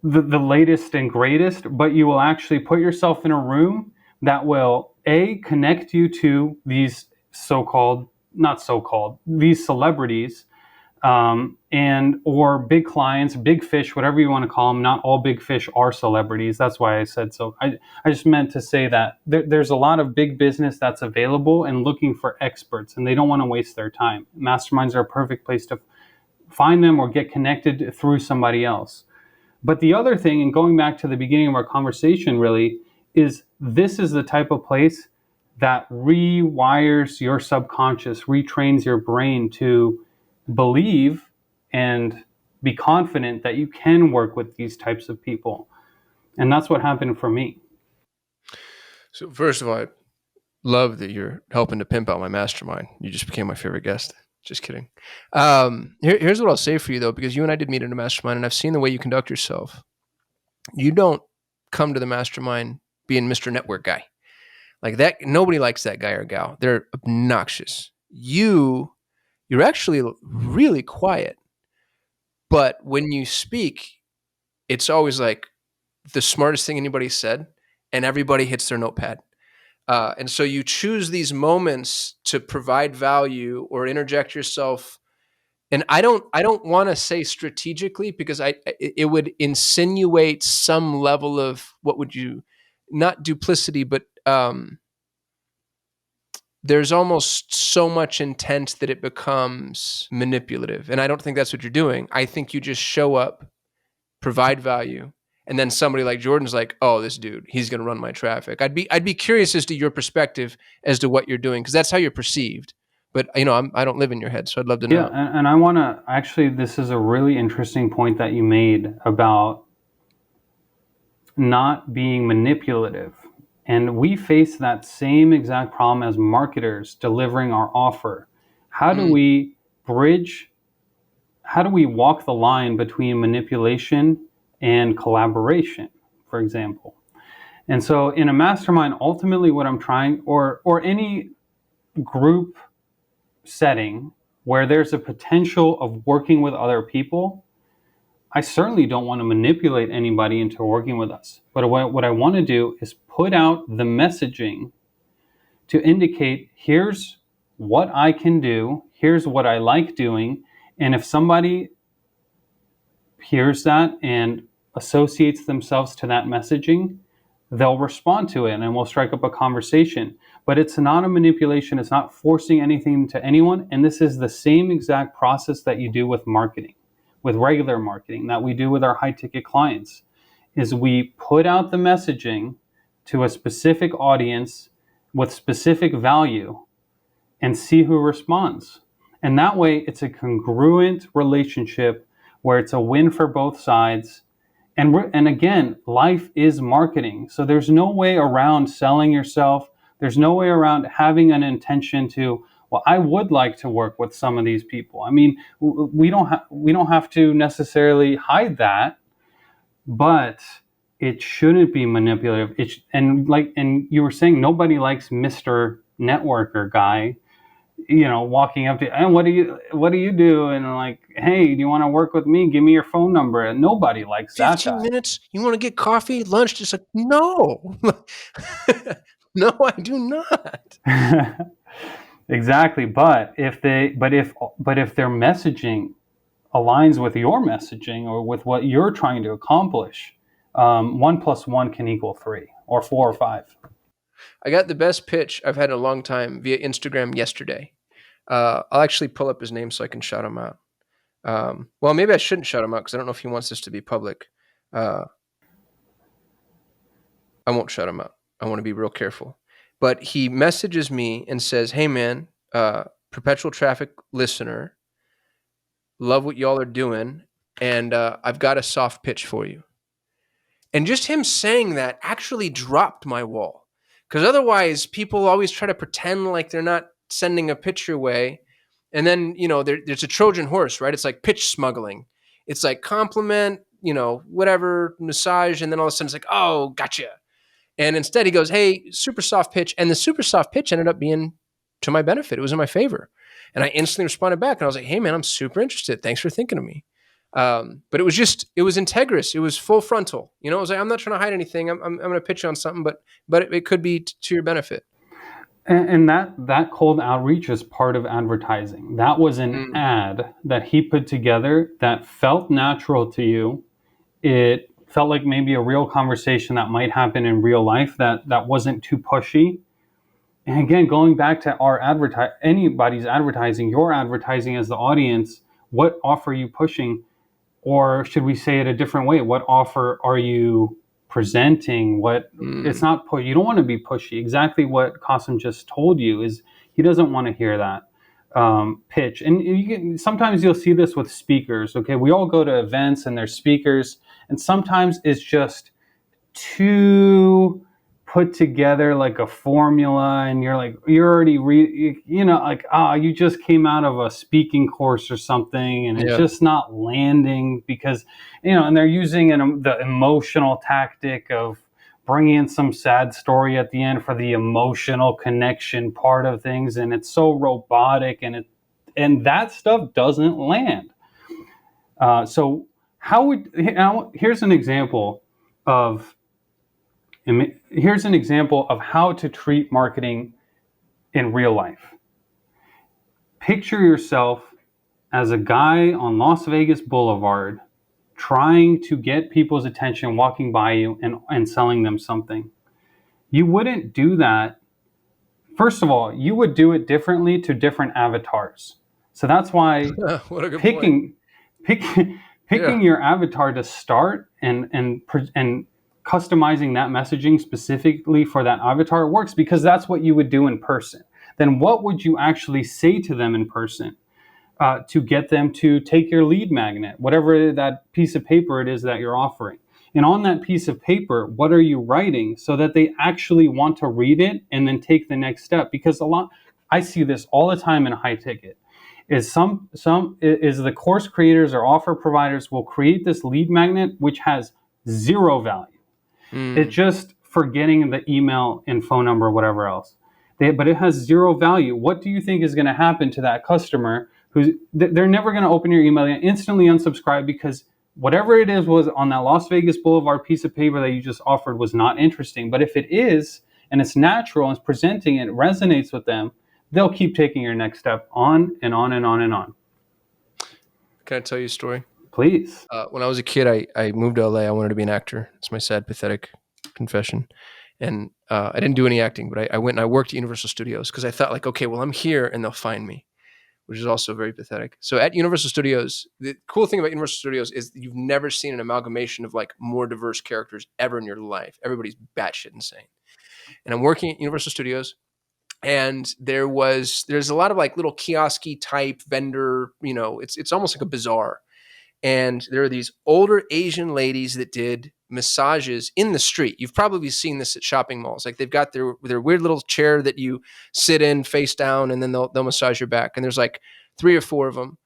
the latest and greatest, but you will actually put yourself in a room that will connect you to these these celebrities, and or big clients, big fish, whatever you want to call them. Not all big fish are celebrities. That's why I said so. I just meant to say that there's a lot of big business that's available and looking for experts, and they don't want to waste their time. Masterminds are a perfect place find them or get connected through somebody else. But the other thing, and going back to the beginning of our conversation, really, is this is the type of place that rewires your subconscious, retrains your brain to believe and be confident that you can work with these types of people. And that's what happened for me. So first of all, I love that you're helping to pimp out my mastermind. You just became my favorite guest. Just kidding. Here's what I'll say for you though, because you and I did meet in a mastermind, and I've seen the way you conduct yourself. You don't come to the mastermind being Mr. Network guy. Like that, nobody likes that guy or gal. They're obnoxious. You're actually really quiet, but when you speak, it's always like the smartest thing anybody said, and everybody hits their notepad. And so you choose these moments to provide value or interject yourself. And I don't want to say strategically, because it would insinuate some level of, what would you, not duplicity, but there's almost so much intent that it becomes manipulative. And I don't think that's what you're doing. I think you just show up, provide value, and then somebody like Jordan's like, oh, this dude, he's going to run my traffic. I'd be curious as to your perspective as to what you're doing, because that's how you're perceived. But I don't live in your head, so I'd love to know. Yeah, and I want to actually, this is a really interesting point that you made about not being manipulative. And we face that same exact problem as marketers delivering our offer. How do we bridge, how do we walk the line between manipulation and collaboration, for example? And so in a mastermind, ultimately what I'm trying, or any group setting where there's a potential of working with other people, I certainly don't want to manipulate anybody into working with us. But what I want to do is put out the messaging to indicate, here's what I can do, here's what I like doing. And if somebody hears that and associates themselves to that messaging, they'll respond to it and we'll strike up a conversation. But it's not a manipulation. It's not forcing anything to anyone. And this is the same exact process that you do with marketing, with regular marketing, that we do with our high ticket clients, is we put out the messaging to a specific audience with specific value and see who responds. And that way it's a congruent relationship where it's a win for both sides. And again, life is marketing. So there's no way around selling yourself. There's no way around having an intention to, well, I would like to work with some of these people. I mean, we don't have to necessarily hide that, but it shouldn't be manipulative. And you were saying, nobody likes Mr. Networker guy, walking up to, and what do you do? And like, hey, do you want to work with me? Give me your phone number. And nobody likes that 15 guy. minutes? You want to get coffee, lunch? Just like, no. No, I do not. Exactly. But if their messaging aligns with your messaging or with what you're trying to accomplish, 1+1 can equal 3 or 4 or 5. I got the best pitch I've had in a long time via Instagram yesterday. I'll actually pull up his name so I can shout him out. Well, maybe I shouldn't shout him out because I don't know if he wants this to be public. I won't shout him out. I want to be real careful. But he messages me and says, hey, man, Perpetual Traffic listener, love what y'all are doing, and I've got a soft pitch for you. And just him saying that actually dropped my wall. Because otherwise, people always try to pretend like they're not sending a pitch your way. And then, there's a Trojan horse, right? It's like pitch smuggling. It's like compliment, whatever, massage. And then all of a sudden it's like, oh, gotcha. And instead he goes, hey, super soft pitch. And the super soft pitch ended up being to my benefit. It was in my favor. And I instantly responded back. And I was like, hey, man, I'm super interested. Thanks for thinking of me. But it was integrous. It was full frontal. It was like, I'm not trying to hide anything. I'm going to pitch you on something, but it could be to your benefit. And that cold outreach is part of advertising. That was an ad that he put together that felt natural to you. It felt like maybe a real conversation that might happen in real life that wasn't too pushy. And again, going back to anybody's advertising, your advertising as the audience, what offer are you pushing? Or should we say it a different way? What offer are you presenting? What it's Mm. not you don't want to be pushy. Exactly what Kasim just told you is he doesn't want to hear that pitch. And sometimes you'll see this with speakers. Okay, we all go to events and there's speakers, and sometimes it's just too put together like a formula, and you're already like you just came out of a speaking course or something, and it's Yeah. just not landing because and they're using the emotional tactic of bringing in some sad story at the end for the emotional connection part of things, and it's so robotic, and that stuff doesn't land. So how would here's an example of here's an example of how to treat marketing in real life. Picture yourself as a guy on Las Vegas Boulevard trying to get people's attention walking by you and selling them something. You wouldn't do that. First of all, you would do it differently to different avatars. So that's why What a good point. picking pick, Yeah. picking your avatar to start and customizing that messaging specifically for that avatar works, because that's what you would do in person. Then what would you actually say to them in person to get them to take your lead magnet, whatever that piece of paper it is that you're offering? And on that piece of paper, what are you writing so that they actually want to read it and then take the next step? Because I see this all the time in high ticket is some is the course creators or offer providers will create this lead magnet which has zero value. It's Mm. just forgetting the email and phone number, whatever else. But it has zero value. What do you think is going to happen to that customer who's they're never going to open your email and instantly unsubscribe because whatever it is was on that Las Vegas Boulevard piece of paper that you just offered was not interesting. But if it is and it's natural and it's presenting it resonates with them, they'll keep taking your next step on and on and on and on. Can I tell you a story? Please. When I was a kid, I moved to LA. I wanted to be an actor. It's my sad, pathetic confession. And I didn't do any acting, but I went and I worked at Universal Studios because I thought, like, okay, well, I'm here and they'll find me, which is also very pathetic. So at Universal Studios, the cool thing about Universal Studios is that you've never seen an amalgamation of like more diverse characters ever in your life. Everybody's batshit insane. And I'm working at Universal Studios, and there's a lot of like little kiosky type vendor, it's almost like a bazaar. And there are these older Asian ladies that did massages in the street. You've probably seen this at shopping malls. Like they've got their weird little chair that you sit in face down, and then they'll massage your back. And there's like 3 or 4 of them.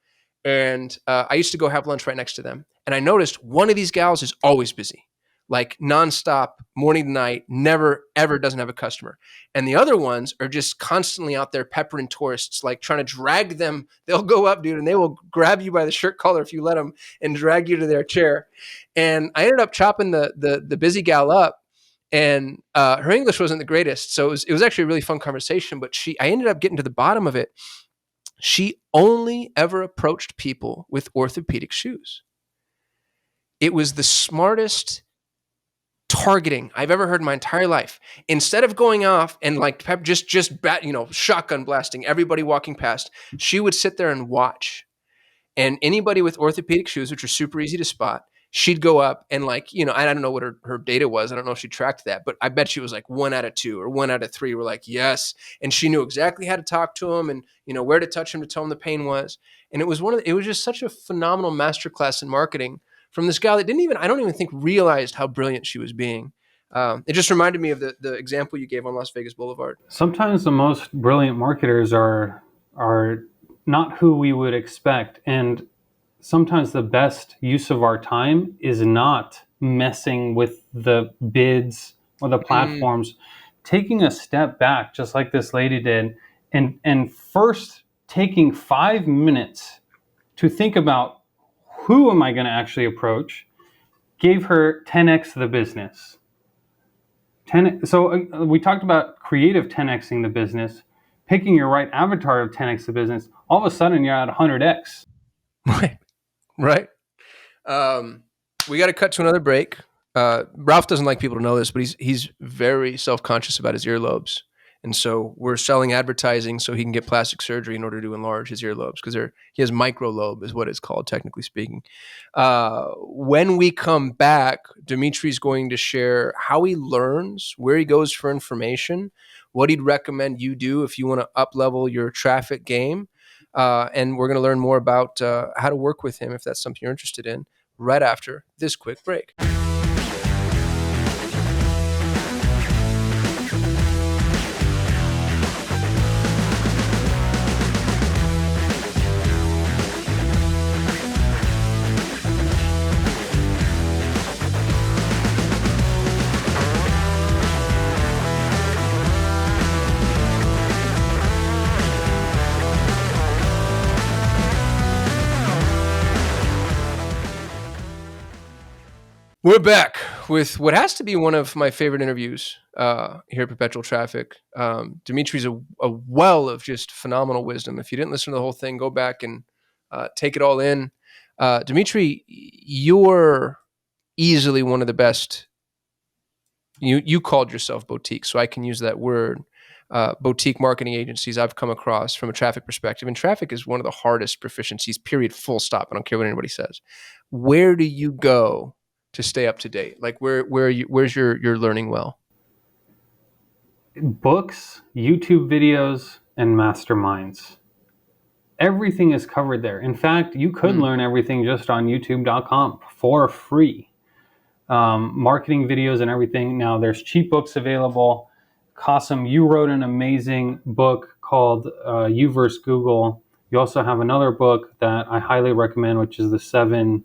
And I used to go have lunch right next to them. And I noticed one of these gals is always busy, like nonstop, morning to night, never, ever doesn't have a customer. And the other ones are just constantly out there peppering tourists, like trying to drag them. They'll go up, dude, and they will grab you by the shirt collar if you let them and drag you to their chair. And I ended up chopping the busy gal up. And her English wasn't the greatest. So it was actually a really fun conversation. But I ended up getting to the bottom of it. She only ever approached people with orthopedic shoes. It was the smartest targeting I've ever heard in my entire life. Instead of going off and like just shotgun blasting everybody walking past, she would sit there and watch. And anybody with orthopedic shoes, which are super easy to spot, she'd go up and I don't know what her data was. I don't know if she tracked that, but I bet she was like 1 out of 2 or 1 out of 3 were like, yes. And she knew exactly how to talk to him and, where to touch him to tell him the pain was. And it was just such a phenomenal masterclass in marketing from this guy that I don't even think realized how brilliant she was being. It just reminded me of the example you gave on Las Vegas Boulevard. Sometimes the most brilliant marketers are not who we would expect, and sometimes the best use of our time is not messing with the bids or the Mm, platforms. Taking a step back, just like this lady did, and first taking 5 minutes to think about who am I going to actually approach, gave her 10x the business. So we talked about creative 10xing the business, picking your right avatar of 10x the business. All of a sudden, you're at 100x. right, right. Um, we got to cut to another break. Ralph doesn't like people to know this, but he's very self conscious about his earlobes, And so we're selling advertising so he can get plastic surgery in order to enlarge his earlobes, because he has microlobe is what it's called, technically speaking. When we come back, Dmitri's going to share how he learns, where he goes for information, what he'd recommend you do if you want to up-level your traffic game. And we're going to learn more about how to work with him if that's something you're interested in, right after this quick break. We're back with what has to be one of my favorite interviews here at Perpetual Traffic. Dmitri's a well of just phenomenal wisdom. If you didn't listen to the whole thing, go back and take it all in. Dmitri, you're easily one of the best. You called yourself boutique, so I can use that word. Boutique marketing agencies I've come across from a traffic perspective. And traffic is one of the hardest proficiencies, period, full stop. I don't care what anybody says. Where do you go to stay up to date? Like where's your learning well? Books, YouTube videos, and masterminds. Everything is covered there. In fact, you could learn everything just on youtube.com for free. Marketing videos and everything. Now there's cheap books available. Kasim, you wrote an amazing book called You vs. Google. You also have another book that I highly recommend, which is the 7,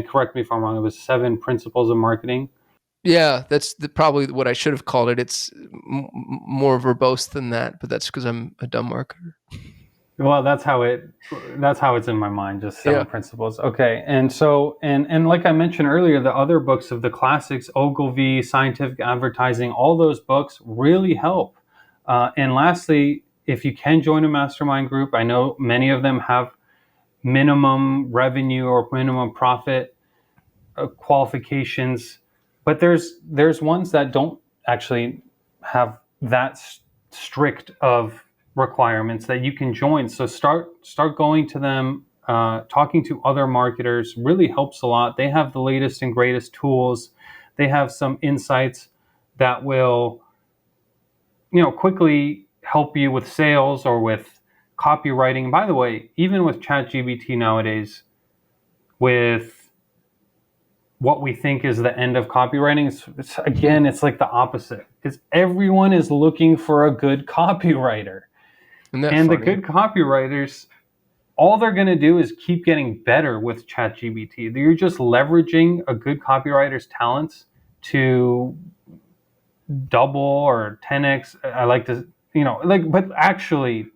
correct me if I'm wrong, it was 7 Principles of Marketing. Yeah, that's probably what I should have called it. It's more verbose than that, but that's because I'm a dumb marketer. Well, that's how it's in my mind, just 7 principles. Okay. And so, and like I mentioned earlier, the other books of the classics, Ogilvy, Scientific Advertising, all those books really help. And lastly, if you can join a mastermind group, I know many of them have minimum revenue or minimum profit qualifications, but there's ones that don't actually have that strict of requirements that you can join. So start going to them. Talking to other marketers really helps a lot. They have the latest and greatest tools. They have some insights that will, quickly help you with sales or with copywriting. And by the way, even with ChatGPT nowadays, with what we think is the end of copywriting, it's like the opposite. Because everyone is looking for a good copywriter. And funny? The good copywriters, all they're going to do is keep getting better with ChatGPT. You're just leveraging a good copywriter's talents to double or 10x. I like to, but actually,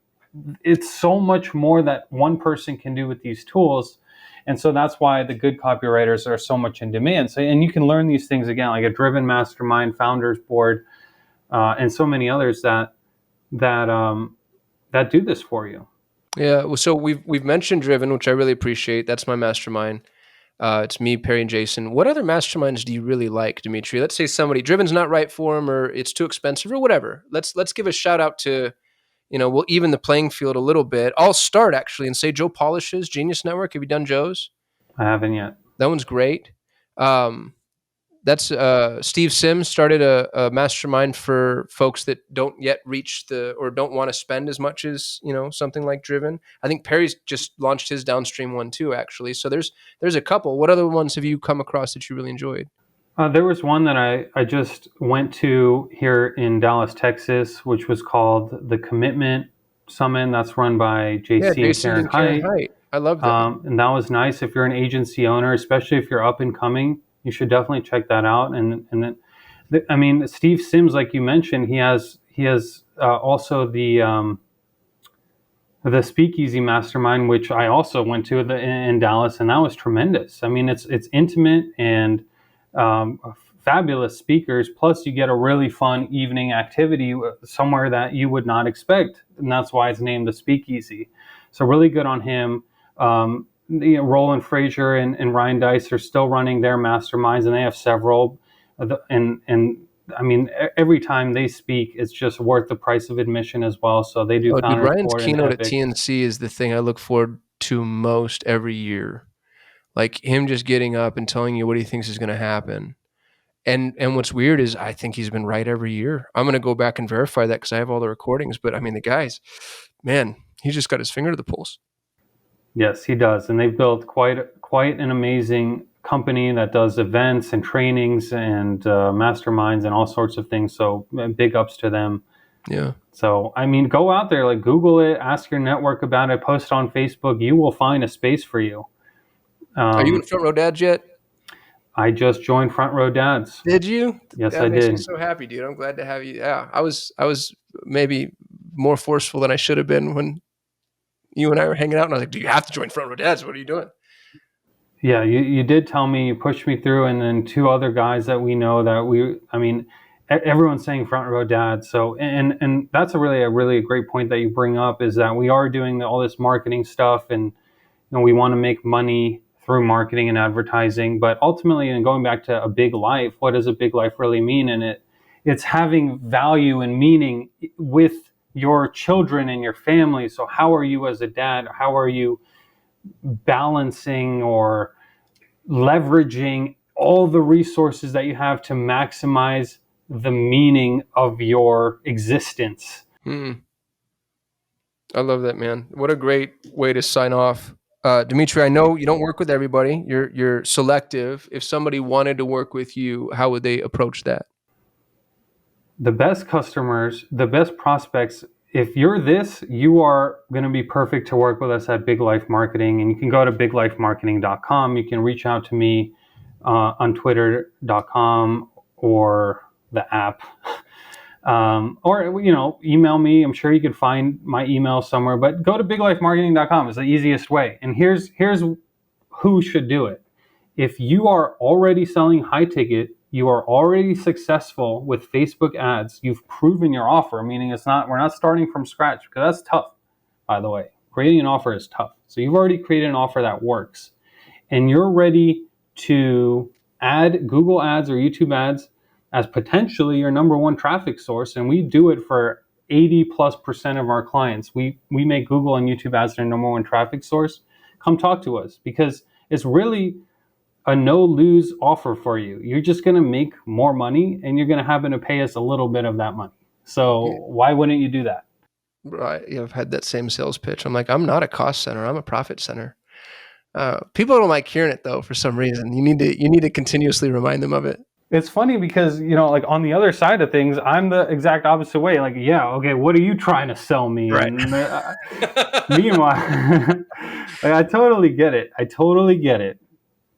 it's so much more that one person can do with these tools. And so that's why the good copywriters are so much in demand. So, and you can learn these things again, like a Driven Mastermind, Founders Board, and so many others that do this for you. Yeah. Well, so we've mentioned Driven, which I really appreciate. That's my mastermind. It's me, Perry, and Jason. What other masterminds do you really like, Dmitri? Let's say somebody Driven's not right for him, or it's too expensive, or whatever. Let's give a shout out to, we'll even the playing field a little bit. I'll start actually and say Joe Polish's Genius Network. Have you done Joe's? I haven't yet. That one's great. That's Steve Sims started a mastermind for folks that don't yet reach or don't want to spend as much as, something like Driven. I think Perry's just launched his downstream one too, actually. So there's a couple. What other ones have you come across that you really enjoyed? There was one that I just went to here in Dallas, Texas, which was called the Commitment Summit. That's run by JC and Karen Hite. I love that. And that was nice. If you're an agency owner, especially if you're up and coming, you should definitely check that out. And then, Steve Sims, like you mentioned, he has also the Speakeasy Mastermind, which I also went to in Dallas, and that was tremendous. I mean, it's intimate and fabulous speakers. Plus, you get a really fun evening activity somewhere that you would not expect, and that's why it's named the Speakeasy. So really good on him. Roland Frazier and Ryan Dice are still running their masterminds, and they have several. And I mean, every time they speak, it's just worth the price of admission as well. So they do Oh, dude, Founders Ryan's Board and keynote at Epic. TNC is the thing I look forward to most every year. Like him just getting up and telling you what he thinks is going to happen. And what's weird is I think he's been right every year. I'm going to go back and verify that because I have all the recordings. But I mean, the guy's, man, he's just got his finger to the pulse. Yes, he does, and they've built quite an amazing company that does events and trainings and masterminds and all sorts of things. So big ups to them. Yeah. So I mean, go out there, like Google it, ask your network about it, post on Facebook. You will find a space for you. Are you in Front Row Dads yet? I just joined Front Row Dads. Did you? Yes, That I makes me did. so happy, dude. I'm glad to have you. Yeah, I was maybe more forceful than I should have been when you and I were hanging out, and I was like, "Do you have to join Front Row Dads? What are you doing?" Yeah, you did tell me, you pushed me through, and then two other guys that we know I mean, everyone's saying Front Row Dad. So, and that's a really great point that you bring up, is that we are doing all this marketing stuff, and we want to make money through marketing and advertising. But ultimately, and going back to a big life, what does a big life really mean? And it's having value and meaning with your children and your family. So how are you as a dad? How are you balancing or leveraging all the resources that you have to maximize the meaning of your existence? I love that, man. What a great way to sign off. Dmitri, I know you don't work with everybody. You're selective. If somebody wanted to work with you, how would they approach that? The best customers, the best prospects, if you're this, you are going to be perfect to work with us at Big Life Marketing. And you can go to biglifemarketing.com. You can reach out to me on twitter.com or the app. Or email me. I'm sure you could find my email somewhere, but go to biglifemarketing.com. It's the easiest way. And here's who should do it. If you are already selling high ticket, you are already successful with Facebook ads, you've proven your offer, meaning we're not starting from scratch, because that's tough, by the way. Creating an offer is tough. So you've already created an offer that works, and you're ready to add Google ads or YouTube ads as potentially your number one traffic source. And we do it for 80+% of our clients. We make Google and YouTube ads their number one traffic source. Come talk to us, because it's really a no-lose offer for you. You're just going to make more money, and you're going to happen to pay us a little bit of that money. So why wouldn't you do that? Right. Yeah, I've had that same sales pitch. I'm like, I'm not a cost center. I'm a profit center. People don't like hearing it though, for some reason. You need to continuously remind them of it. It's funny because, like on the other side of things, I'm the exact opposite way. Like, yeah, okay, what are you trying to sell me? Right. And meanwhile, like, I totally get it.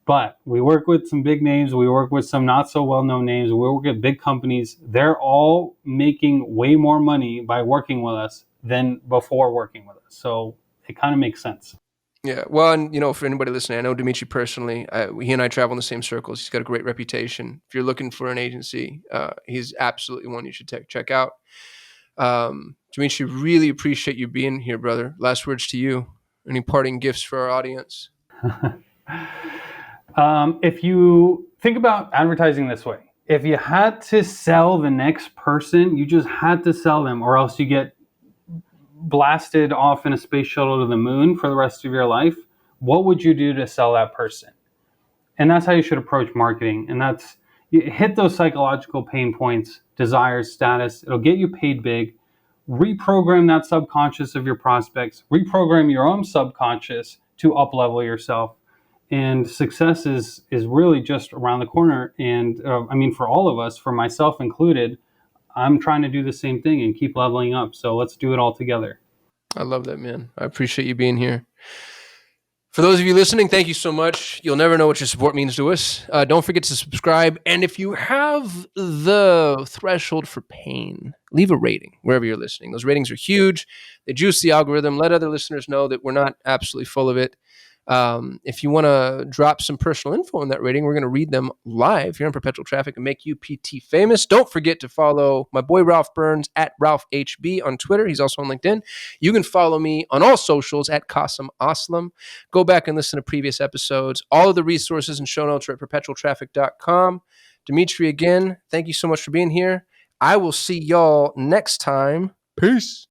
But we work with some big names. We work with some not so well-known names. We work with big companies. They're all making way more money by working with us than before working with us. So it kind of makes sense. Yeah. Well, and for anybody listening, I know Dmitri personally. He and I travel in the same circles. He's got a great reputation. If you're looking for an agency, he's absolutely one you should check out. Dmitri, really appreciate you being here, brother. Last words to you. Any parting gifts for our audience? If you think about advertising this way, if you had to sell the next person, you just had to sell them, or else you get blasted off in a space shuttle to the moon for the rest of your life. What would you do to sell that person? And that's how you should approach marketing. And that's, you hit those psychological pain points, desires, status. It'll get you paid big. Reprogram that subconscious of your prospects. Reprogram your own subconscious to up-level yourself. And success is really just around the corner. And for all of us, for myself included, I'm trying to do the same thing and keep leveling up. So let's do it all together. I love that, man. I appreciate you being here. For those of you listening, thank you so much. You'll never know what your support means to us. Don't forget to subscribe. And if you have the threshold for pain, leave a rating wherever you're listening. Those ratings are huge. They juice the algorithm. Let other listeners know that we're not absolutely full of it. If you want to drop some personal info in that rating, we're going to read them live here on Perpetual Traffic and make you PT famous. Don't forget to follow my boy Ralph Burns at RalphHB on Twitter. He's also on LinkedIn. You can follow me on all socials at Kasim Aslam. Go back and listen to previous episodes. All of the resources and show notes are at perpetualtraffic.com. Dmitri, again, thank you so much for being here. I will see y'all next time. Peace.